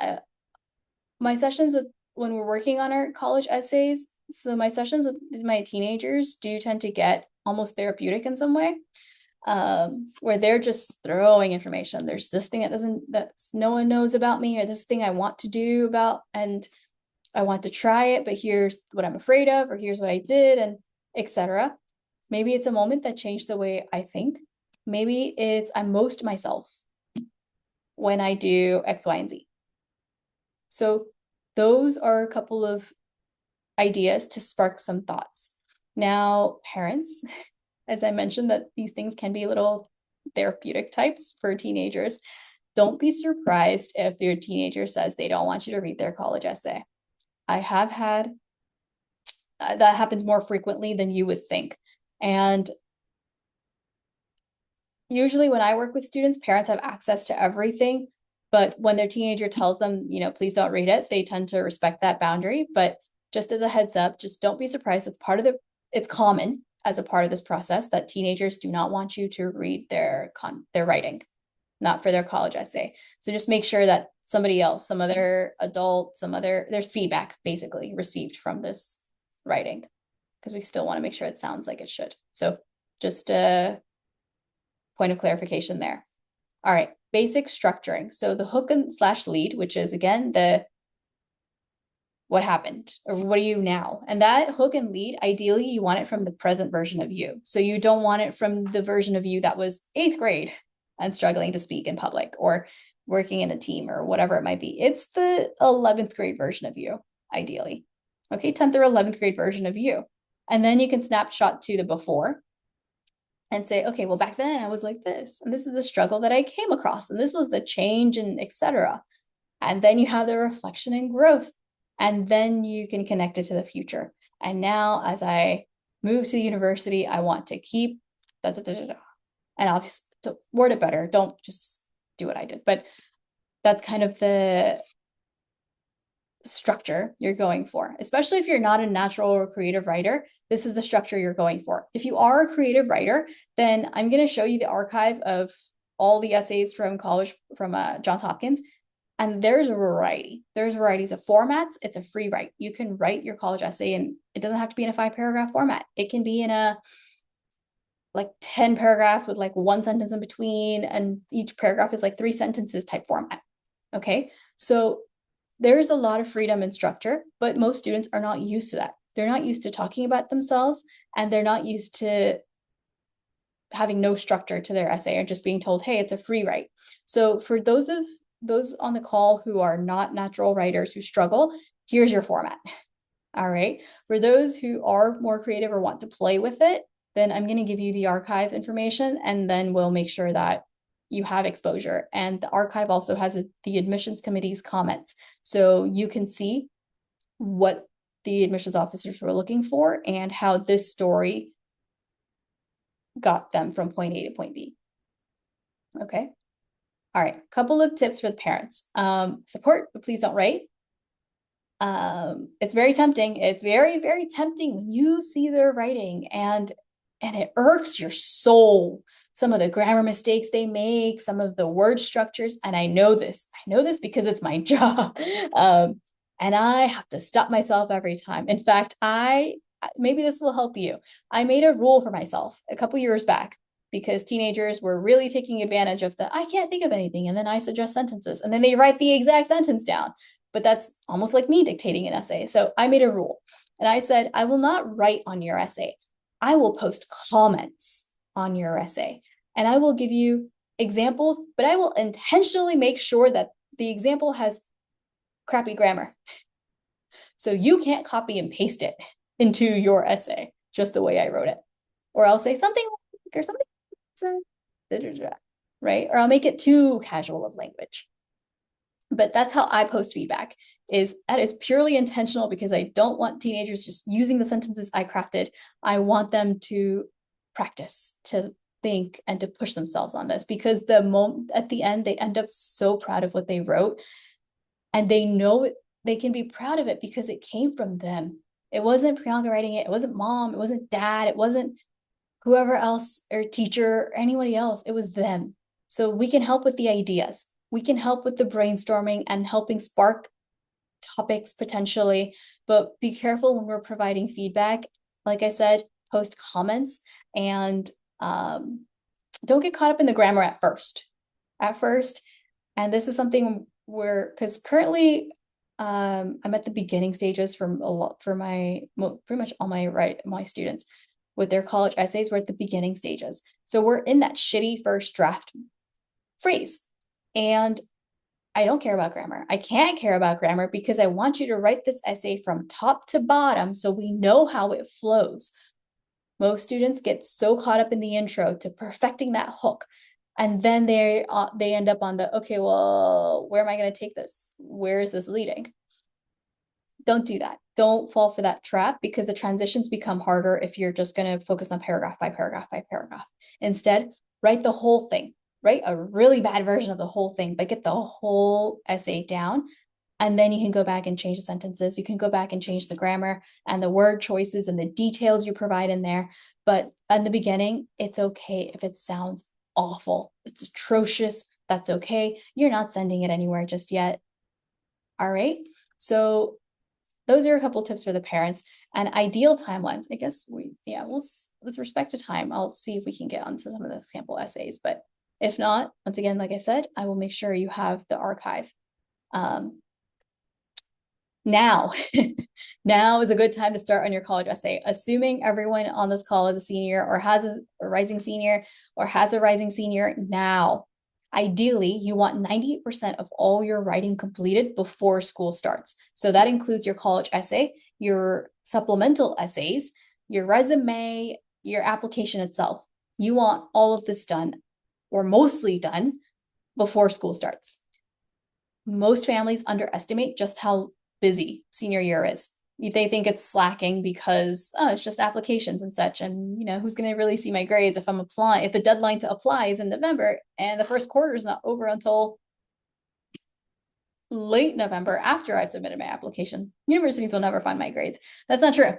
my sessions when we're working on our college essays, so my sessions with my teenagers do tend to get almost therapeutic in some way. Where they're just throwing information. There's this thing that no one knows about me, or this thing I want to do about, and I want to try it, but here's what I'm afraid of, or here's what I did, and etc. Maybe it's a moment that changed the way I think. Maybe it's I'm most myself when I do X, Y, and Z. So those are a couple of ideas to spark some thoughts. Now, parents, as I mentioned, that these things can be little therapeutic types for teenagers. Don't be surprised if your teenager says they don't want you to read their college essay. I have had that happens more frequently than you would think. And usually when I work with students, parents have access to everything. But when their teenager tells them, please don't read it, they tend to respect that boundary. But just as a heads up, just don't be surprised. It's common as a part of this process that teenagers do not want you to read their writing, not for their college essay. So just make sure that somebody else, some other adult, there's feedback basically received from this writing, because we still want to make sure it sounds like it should. So just a point of clarification there. All right, basic structuring. So the hook and slash lead, which is again what happened or what are you now? And that hook and lead, ideally you want it from the present version of you. So you don't want it from the version of you that was 8th grade and struggling to speak in public or working in a team or whatever it might be. It's the 11th grade version of you, ideally. Okay, 10th or 11th grade version of you. And then you can snapshot to the before and say, okay, well, back then I was like this, and this is the struggle that I came across, and this was the change, and etc. And then you have the reflection and growth. And then you can connect it to the future. And now as I move to university, I want to keep and obviously to word it better. Don't just do what I did, but that's kind of the structure you're going for. Especially if you're not a natural or creative writer, this is the structure you're going for. If you are a creative writer, then I'm going to show you the archive of all the essays from college, from Johns Hopkins. And there's a variety. There's varieties of formats. It's a free write. You can write your college essay, and it doesn't have to be in a 5-paragraph format. It can be in a 10 paragraphs with 1 sentence in between, and each paragraph is 3 sentences type format. Okay, so there's a lot of freedom and structure, but most students are not used to that. They're not used to talking about themselves, and they're not used to having no structure to their essay or just being told, hey, it's a free write. So for those on the call who are not natural writers who struggle, here's your format. All right. For those who are more creative or want to play with it, then I'm going to give you the archive information, and then we'll make sure that you have exposure. And the archive also has the admissions committee's comments. So you can see what the admissions officers were looking for and how this story got them from point A to point B. Okay. All right, couple of tips for the parents. Support, but please don't write. It's very tempting. It's very, very tempting when you see their writing and and it irks your soul. Some of the grammar mistakes they make, some of the word structures, and I know this because it's my job. And I have to stop myself every time. In fact, maybe this will help you. I made a rule for myself a couple years back because teenagers were really taking advantage of the I can't think of anything, and then I suggest sentences, and then they write the exact sentence down. But that's almost like me dictating an essay. So I made a rule, and I said, I will not write on your essay. I will post comments on your essay, and I will give you examples, but I will intentionally make sure that the example has crappy grammar. So you can't copy and paste it into your essay just the way I wrote it. Or I'll say something like, or something, right? Or I'll make it too casual of language. But that's how I post feedback. That is purely intentional because I don't want teenagers just using the sentences I crafted. I want them to practice, to think, and to push themselves on this, because at the end, they end up so proud of what they wrote, and they know they can be proud of it because it came from them. It wasn't Priyanka writing it. It wasn't mom. It wasn't dad. It wasn't whoever else or teacher or anybody else. It was them. So we can help with the ideas. We can help with the brainstorming and helping spark topics potentially, but be careful when we're providing feedback. Like I said, post comments, and don't get caught up in the grammar at first. And this is something because currently I'm at the beginning stages for pretty much all my students with their college essays. We're at the beginning stages. So we're in that shitty first draft phrase. And I don't care about grammar. I can't care about grammar because I want you to write this essay from top to bottom so we know how it flows. Most students get so caught up in the intro to perfecting that hook. And then they end up on the, okay, well, where am I going to take this? Where is this leading? Don't do that. Don't fall for that trap, because the transitions become harder if you're just going to focus on paragraph by paragraph by paragraph. Instead, write the whole thing. Write a really bad version of the whole thing, but get the whole essay down. And then you can go back and change the sentences. You can go back and change the grammar and the word choices and the details you provide in there. But in the beginning, it's okay if it sounds awful. It's atrocious. That's okay. You're not sending it anywhere just yet. All right. So those are a couple tips for the parents, and ideal timelines. I guess we'll, with respect to time, I'll see if we can get onto some of the sample essays. But if not, once again, like I said, I will make sure you have the archive. Now, now is a good time to start on your college essay. Assuming everyone on this call is a senior or has a rising senior or has a rising senior now. Ideally, you want 98% of all your writing completed before school starts. So that includes your college essay, your supplemental essays, your resume, your application itself. You want all of this done, or mostly done, before school starts. Most families underestimate just how busy senior year is. They think it's slacking because it's just applications and such, and who's going to really see my grades if I'm applying, if the deadline to apply is in November and the first quarter is not over until late November after I've submitted my application. Universities will never find my grades. That's not true.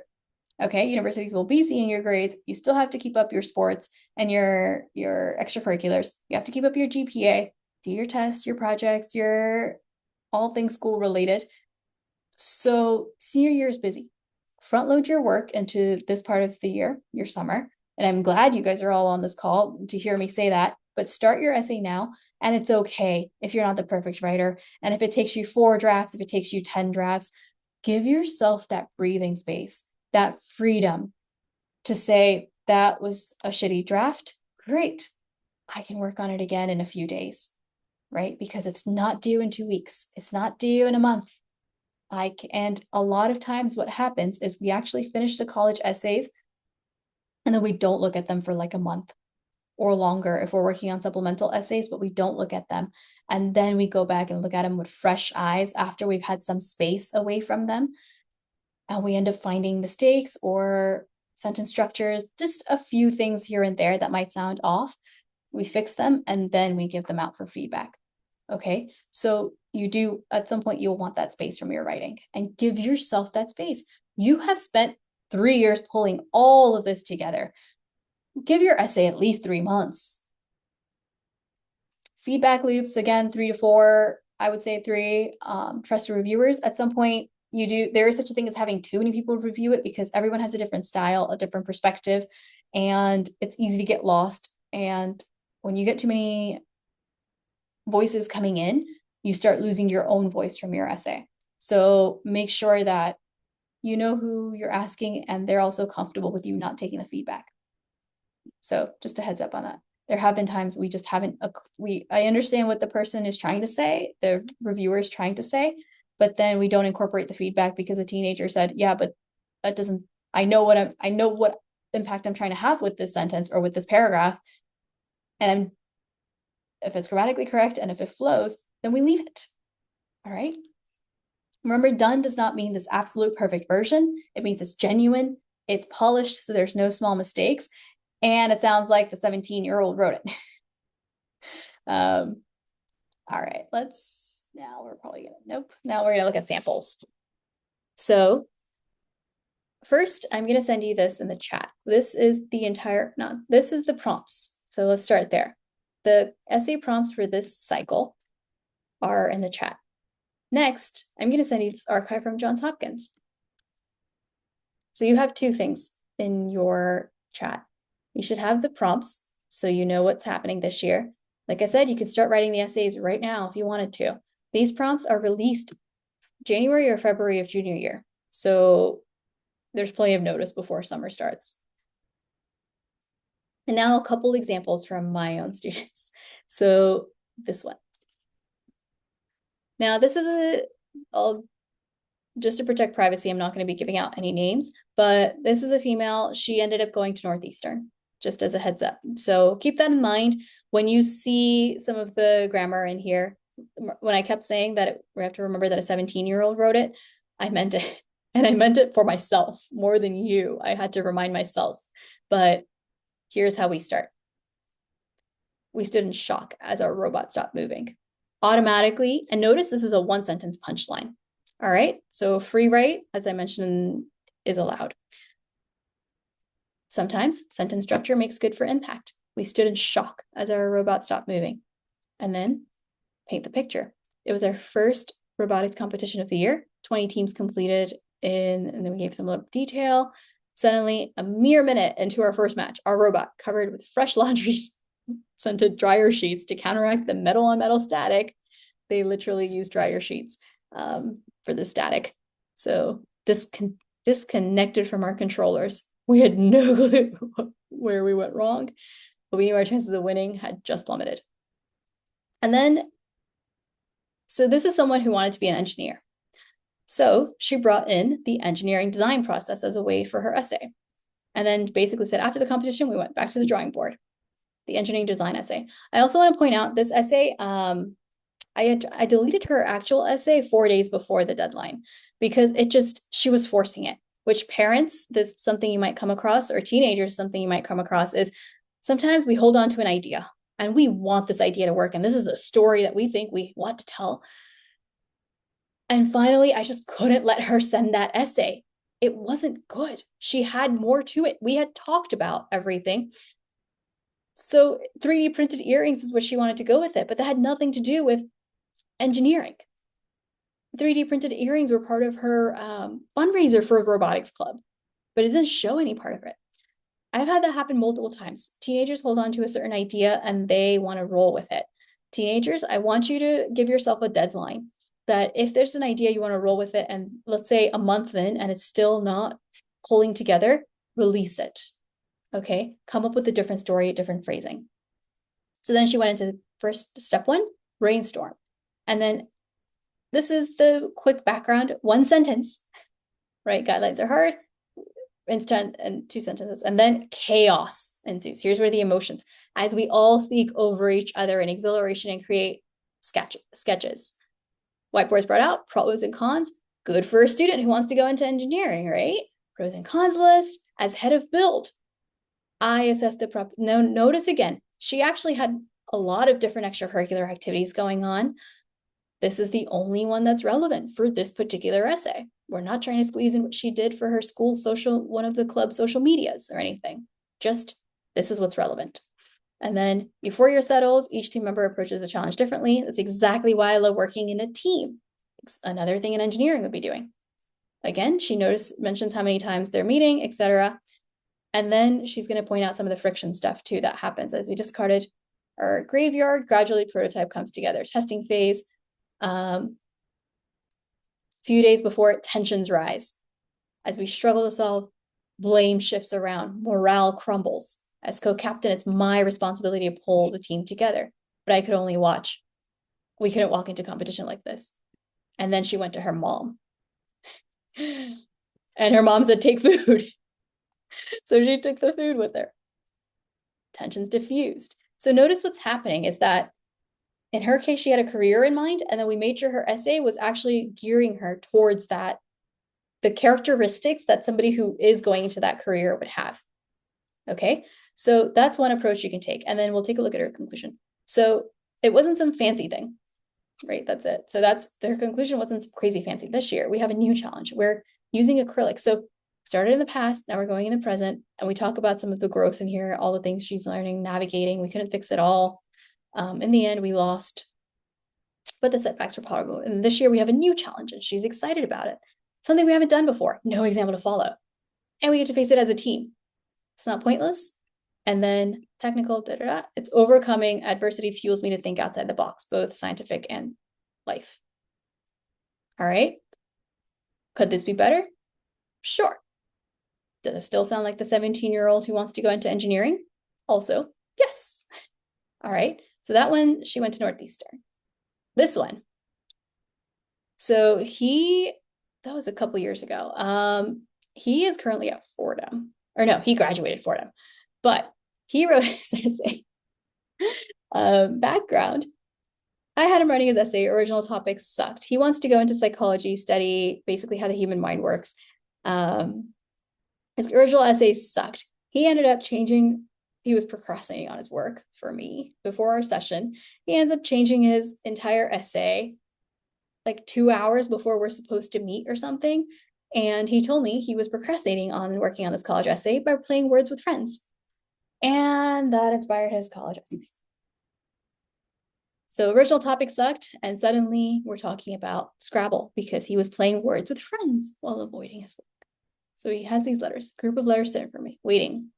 Okay, universities will be seeing your grades. You still have to keep up your sports and your extracurriculars. You have to keep up your GPA, do your tests, your projects, your all things school related. So senior year is busy. Front load your work into this part of the year, your summer. And I'm glad you guys are all on this call to hear me say that, but start your essay now. And it's okay if you're not the perfect writer. And if it takes you 4 drafts, if it takes you 10 drafts, give yourself that breathing space, that freedom to say, that was a shitty draft. Great. I can work on it again in a few days, right? Because it's not due in 2 weeks. It's not due in a month. And a lot of times what happens is we actually finish the college essays and then we don't look at them for like a month or longer if we're working on supplemental essays, but we don't look at them. And then we go back and look at them with fresh eyes after we've had some space away from them. And we end up finding mistakes or sentence structures, just a few things here and there that might sound off. We fix them and then we give them out for feedback. Okay, so at some point, you'll want that space from your writing, and give yourself that space. You have spent 3 years pulling all of this together. give your essay at least 3 months. Feedback loops, again, 3 to 4, I would say 3. Trusted reviewers, at some point, there is such a thing as having too many people review it because everyone has a different style, a different perspective, and it's easy to get lost. And when you get too many voices coming in, you start losing your own voice from your essay. So make sure that you know who you're asking and they're also comfortable with you not taking the feedback. So just a heads up on that. There have been times we just haven't, I understand what the person is trying to say, the reviewer is trying to say, but then we don't incorporate the feedback because a teenager said, yeah, but that doesn't, I know what impact I'm trying to have with this sentence or with this paragraph. And if it's grammatically correct and if it flows, then we leave it. All right. Remember, done does not mean this absolute perfect version. It means it's genuine, it's polished, so there's no small mistakes. And it sounds like the 17-year-old wrote it. All right, now we're gonna look at samples. So first, I'm gonna send you this in the chat. This is the prompts. So let's start there. The essay prompts for this cycle are in the chat. Next, I'm gonna send you this archive from Johns Hopkins. So you have 2 things in your chat. You should have the prompts so you know what's happening this year. Like I said, you could start writing the essays right now if you wanted to. These prompts are released January or February of junior year. So there's plenty of notice before summer starts. And now a couple examples from my own students. So this one. Now this is just to protect privacy, I'm not going to be giving out any names, but this is a female. She ended up going to Northeastern, just as a heads up. So keep that in mind when you see some of the grammar in here. When I kept saying that we have to remember that a 17-year-old wrote it, I meant it. And I meant it for myself more than you. I had to remind myself. But here's how we start. We stood in shock as our robot stopped moving. Automatically, and notice this is a 1-sentence punchline. All right, so free write, as I mentioned, is allowed. Sometimes sentence structure makes good for impact. We stood in shock as our robot stopped moving. And then paint the picture. It was our first robotics competition of the year. 20 teams completed and then we gave some little detail. Suddenly, a mere minute into our first match, our robot, covered with fresh laundry scented dryer sheets to counteract the metal on metal static. They literally used dryer sheets for the static. So disconnected from our controllers. We had no clue where we went wrong, but we knew our chances of winning had just plummeted. And then, so this is someone who wanted to be an engineer. So she brought in the engineering design process as a way for her essay. And then basically said, after the competition, we went back to the drawing board, the engineering design essay. I also want to point out this essay, I deleted her actual essay 4 days before the deadline because she was forcing it, which parents, this is something you might come across, or teenagers, something you might come across is sometimes we hold on to an idea and we want this idea to work. And this is a story that we think we want to tell. And finally, I just couldn't let her send that essay. It wasn't good. She had more to it. We had talked about everything. So 3D printed earrings is what she wanted to go with it, but that had nothing to do with engineering. 3D printed earrings were part of her fundraiser for a robotics club, but it doesn't show any part of it. I've had that happen multiple times. Teenagers hold on to a certain idea and they want to roll with it. Teenagers, I want you to give yourself a deadline that if there's an idea you want to roll with it, and let's say a month in and it's still not pulling together, release it. Okay, come up with a different story, a different phrasing. So then she went into first step 1, brainstorm. And then this is the quick background, 1 sentence, right? Guidelines are hard, instant and 2 sentences. And then chaos ensues. Here's where the emotions, as we all speak over each other in exhilaration and create sketches. Whiteboards brought out, pros and cons, good for a student who wants to go into engineering, right? Pros and cons list. As head of build, I assess the notice again, she actually had a lot of different extracurricular activities going on. This is the only one that's relevant for this particular essay. We're not trying to squeeze in what she did for her school one of the club social medias or anything. Just This is what's relevant. And then before year settles, each team member approaches the challenge differently. That's exactly why I love working in a team. It's another thing an engineering would be doing. Again, she mentions how many times they're meeting, etc. And then she's going to point out some of the friction stuff too that happens as we discarded our graveyard. Gradually, prototype comes together. Testing phase. Few days before, tensions rise. As we struggle to solve, blame shifts around. Morale crumbles. As co-captain, it's my responsibility to pull the team together, but I could only watch. We couldn't walk into competition like this. And then she went to her mom. And her mom said, take food. So she took the food with her. Tensions diffused. So notice what's happening is that in her case, she had a career in mind, and then we made sure her essay was actually gearing her towards that, the characteristics that somebody who is going into that career would have. Okay, so that's one approach you can take. And then we'll take a look at her conclusion. So it wasn't some fancy thing, right? That's it. So that's their conclusion wasn't some crazy fancy. This year, we have a new challenge. We're using acrylic. So started in the past, now we're going in the present, and we talk about some of the growth in here, all the things she's learning, navigating. We couldn't fix it all. In the end, we lost, but the setbacks were tolerable. And this year we have a new challenge and she's excited about it. Something we haven't done before, no example to follow. And we get to face it as a team. It's not pointless. And then technical, it's overcoming adversity fuels me to think outside the box, both scientific and life. All right. Could this be better? Sure. Does it still sound like the 17-year-old who wants to go into engineering? Also, yes. All right. So that one, she went to Northeastern. This one. So that was a couple years ago. He is currently at Fordham. Or no, he graduated Fordham. But he wrote his essay. Background. I had him writing his essay. Original topic sucked. He wants to go into psychology, study basically how the human mind works. His original essay sucked. He ended up changing. He was procrastinating on his work for me before our session. He ends up changing his entire essay like 2 hours before we're supposed to meet or something. And he told me he was procrastinating on working on this college essay by playing words with friends. And that inspired his college essay. So original topic sucked, and suddenly we're talking about Scrabble because he was playing words with friends while avoiding his work. So he has these letters, group of letters sitting for me, waiting.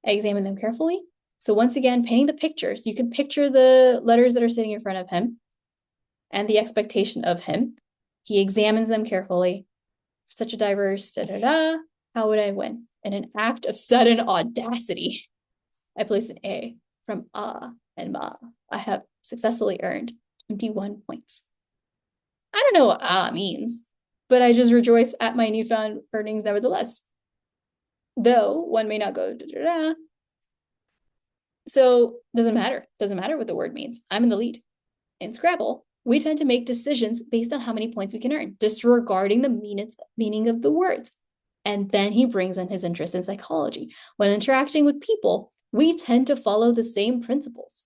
I examine them carefully. So once again, painting the pictures, you can picture the letters that are sitting in front of him and the expectation of him. He examines them carefully. Such a diverse, how would I win? In an act of sudden audacity, I place an A from and ma. I have successfully earned 21 points. I don't know what means, but I just rejoice at my newfound earnings nevertheless. Though one may not go So doesn't matter what the word means. I'm in the lead. In Scrabble, we tend to make decisions based on how many points we can earn, disregarding the meaning of the words. And then he brings in his interest in psychology. When interacting with people, we tend to follow the same principles.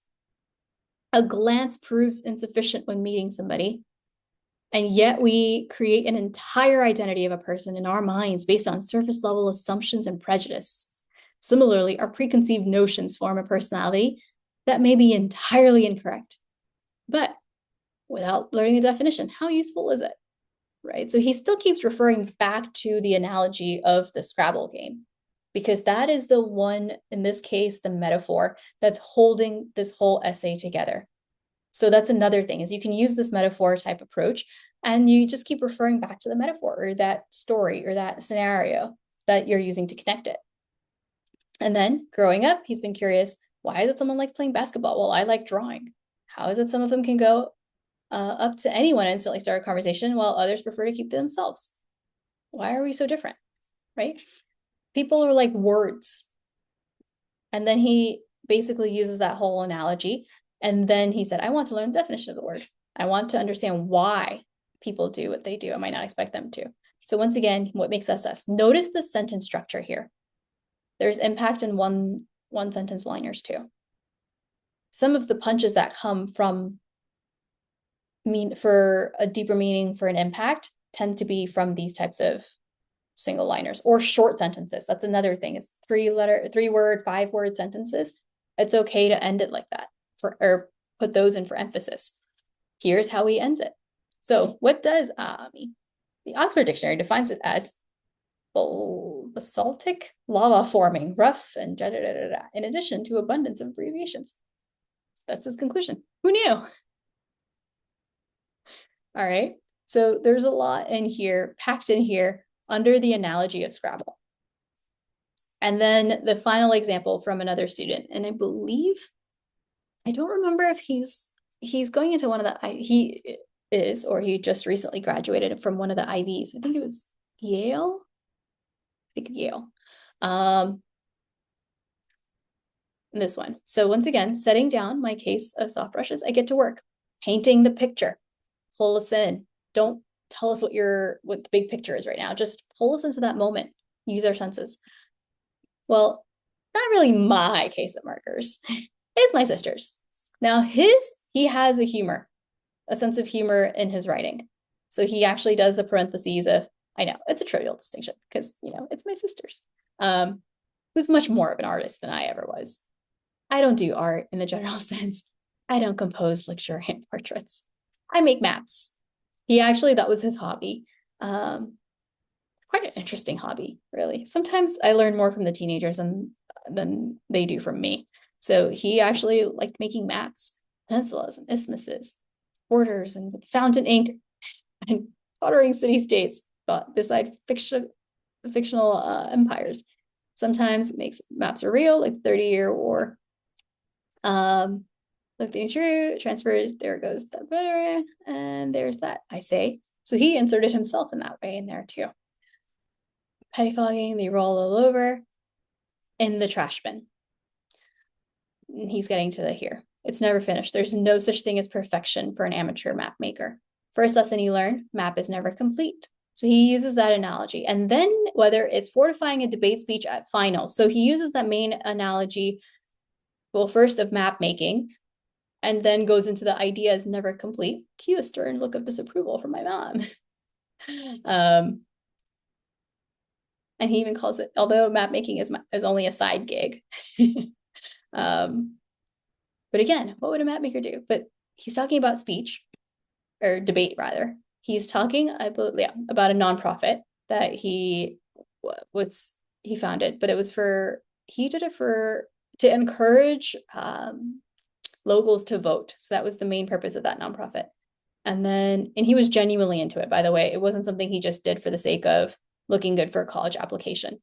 A glance proves insufficient when meeting somebody, and yet we create an entire identity of a person in our minds based on surface level assumptions and prejudice. Similarly, our preconceived notions form a personality that may be entirely incorrect. But without learning the definition, how useful is it? Right? So he still keeps referring back to the analogy of the Scrabble game, because that is the one, in this case, the metaphor that's holding this whole essay together. So that's another thing, is you can use this metaphor type approach and you just keep referring back to the metaphor or that story or that scenario that you're using to connect it. And then growing up, he's been curious, why is it someone likes playing basketball? Well, I like drawing. How is it some of them can go up to anyone and instantly start a conversation while others prefer to keep to themselves? Why are we so different, right? People are like words. And then he basically uses that whole analogy. And then he said, I want to learn the definition of the word. I want to understand why people do what they do. I might not expect them to. So once again, what makes us us? Notice the sentence structure here. There's impact in one sentence liners too. Some of the punches that come from for a deeper meaning for an impact tend to be from these types of single liners or short sentences. That's another thing. It's 3-word, 5-word sentences. It's okay to end it like that or put those in for emphasis. Here's how he ends it. So what does mean? The Oxford Dictionary defines it as basaltic lava forming, rough, and in addition to abundance of abbreviations. That's his conclusion. Who knew? All right. So there's a lot in here, packed in here, under the analogy of Scrabble. And then the final example from another student, and I believe, I don't remember if he's going into one of the, he is, or he just recently graduated from one of the IVs. I think it was Yale. I think Yale. This one. So once again, setting down my case of soft brushes, I get to work painting the picture. Pull us in. Don't tell us what the big picture is right now. Just pull us into that moment. Use our senses. Well, not really my case of markers. It's my sister's. Now he has a sense of humor in his writing. So he actually does the parentheses of, I know, it's a trivial distinction because, it's my sister's, who's much more of an artist than I ever was. I don't do art in the general sense. I don't compose luxuriant portraits. I make maps. That was his hobby. Quite an interesting hobby, really. Sometimes I learn more from the teenagers than they do from me. So he actually liked making maps, pencils and isthmuses, borders and fountain ink and tottering city-states beside fictional empires. Sometimes makes maps are real, like 30-Year War. Looking through, transfers, there goes that, and there's that, I say. So he inserted himself in that way in there too. Pettifogging, they roll all over in the trash bin. And he's getting to here. It's never finished. There's no such thing as perfection for an amateur map maker. First lesson you learn, map is never complete. So he uses that analogy. And then whether it's fortifying a debate speech at finals. So he uses that main analogy, well, first of map making, and then goes into the idea is never complete. Cue a stern look of disapproval from my mom. And he even calls it, although map making is only a side gig. But again, what would a map maker do? But he's talking about speech, or debate rather. He's talking about a nonprofit that he founded, but he did it to encourage locals to vote. So that was the main purpose of that nonprofit. And he was genuinely into it, by the way. It wasn't something he just did for the sake of looking good for a college application.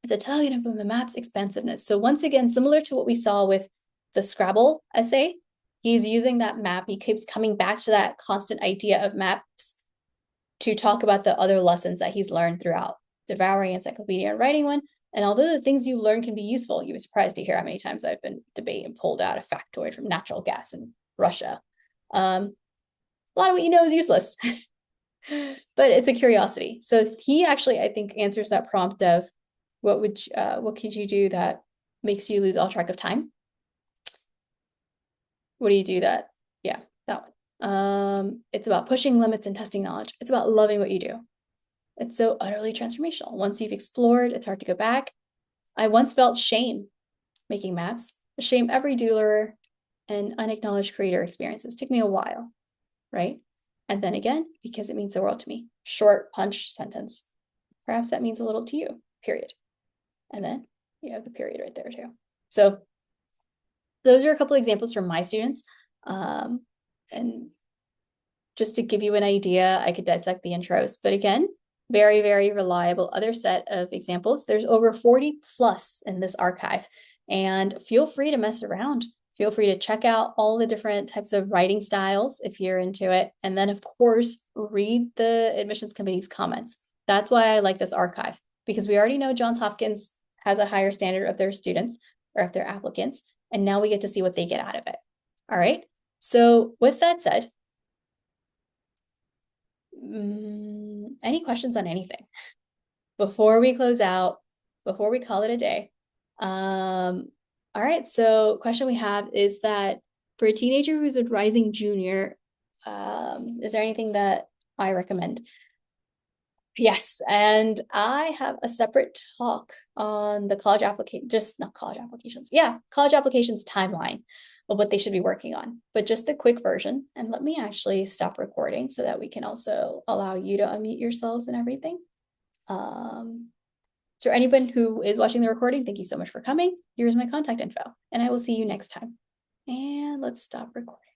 It's Italian from the map's expansiveness. So once again, similar to what we saw with the Scrabble essay, he's using that map. He keeps coming back to that constant idea of maps to talk about the other lessons that he's learned throughout devouring encyclopedia and writing one. And although the things you learn can be useful, you'd be surprised to hear how many times I've been debating and pulled out a factoid from natural gas in Russia. A lot of what you know is useless, but it's a curiosity. So he actually, I think, answers that prompt of what could you do that makes you lose all track of time? What do you do that? Yeah, that one. It's about pushing limits and testing knowledge. It's about loving what you do. It's so utterly transformational. Once you've explored, it's hard to go back. I once felt shame making maps, a shame every doodler and unacknowledged creator experiences. It took me a while, right? And then again, because it means the world to me. Short punch sentence. Perhaps that means a little to you, period. And then you have the period right there too. So those are a couple examples from my students. And just to give you an idea, I could dissect the intros, but again, very, very reliable other set of examples. There's over 40 plus in this archive, and feel free to mess around. Feel free to check out all the different types of writing styles if you're into it. And then of course, read the admissions committee's comments. That's why I like this archive, because we already know Johns Hopkins has a higher standard of their students or of their applicants. And now we get to see what they get out of it. All right. So with that said, any questions on anything before we close out, before we call it a day? All right. So question we have is that for a teenager who's a rising junior, is there anything that I recommend? Yes, and I have a separate talk on the college application, just not college applications. Yeah, college applications timeline of what they should be working on, but just the quick version. And let me actually stop recording so that we can also allow you to unmute yourselves and everything. So anyone who is watching the recording, thank you so much for coming. Here's my contact info, and I will see you next time. And let's stop recording.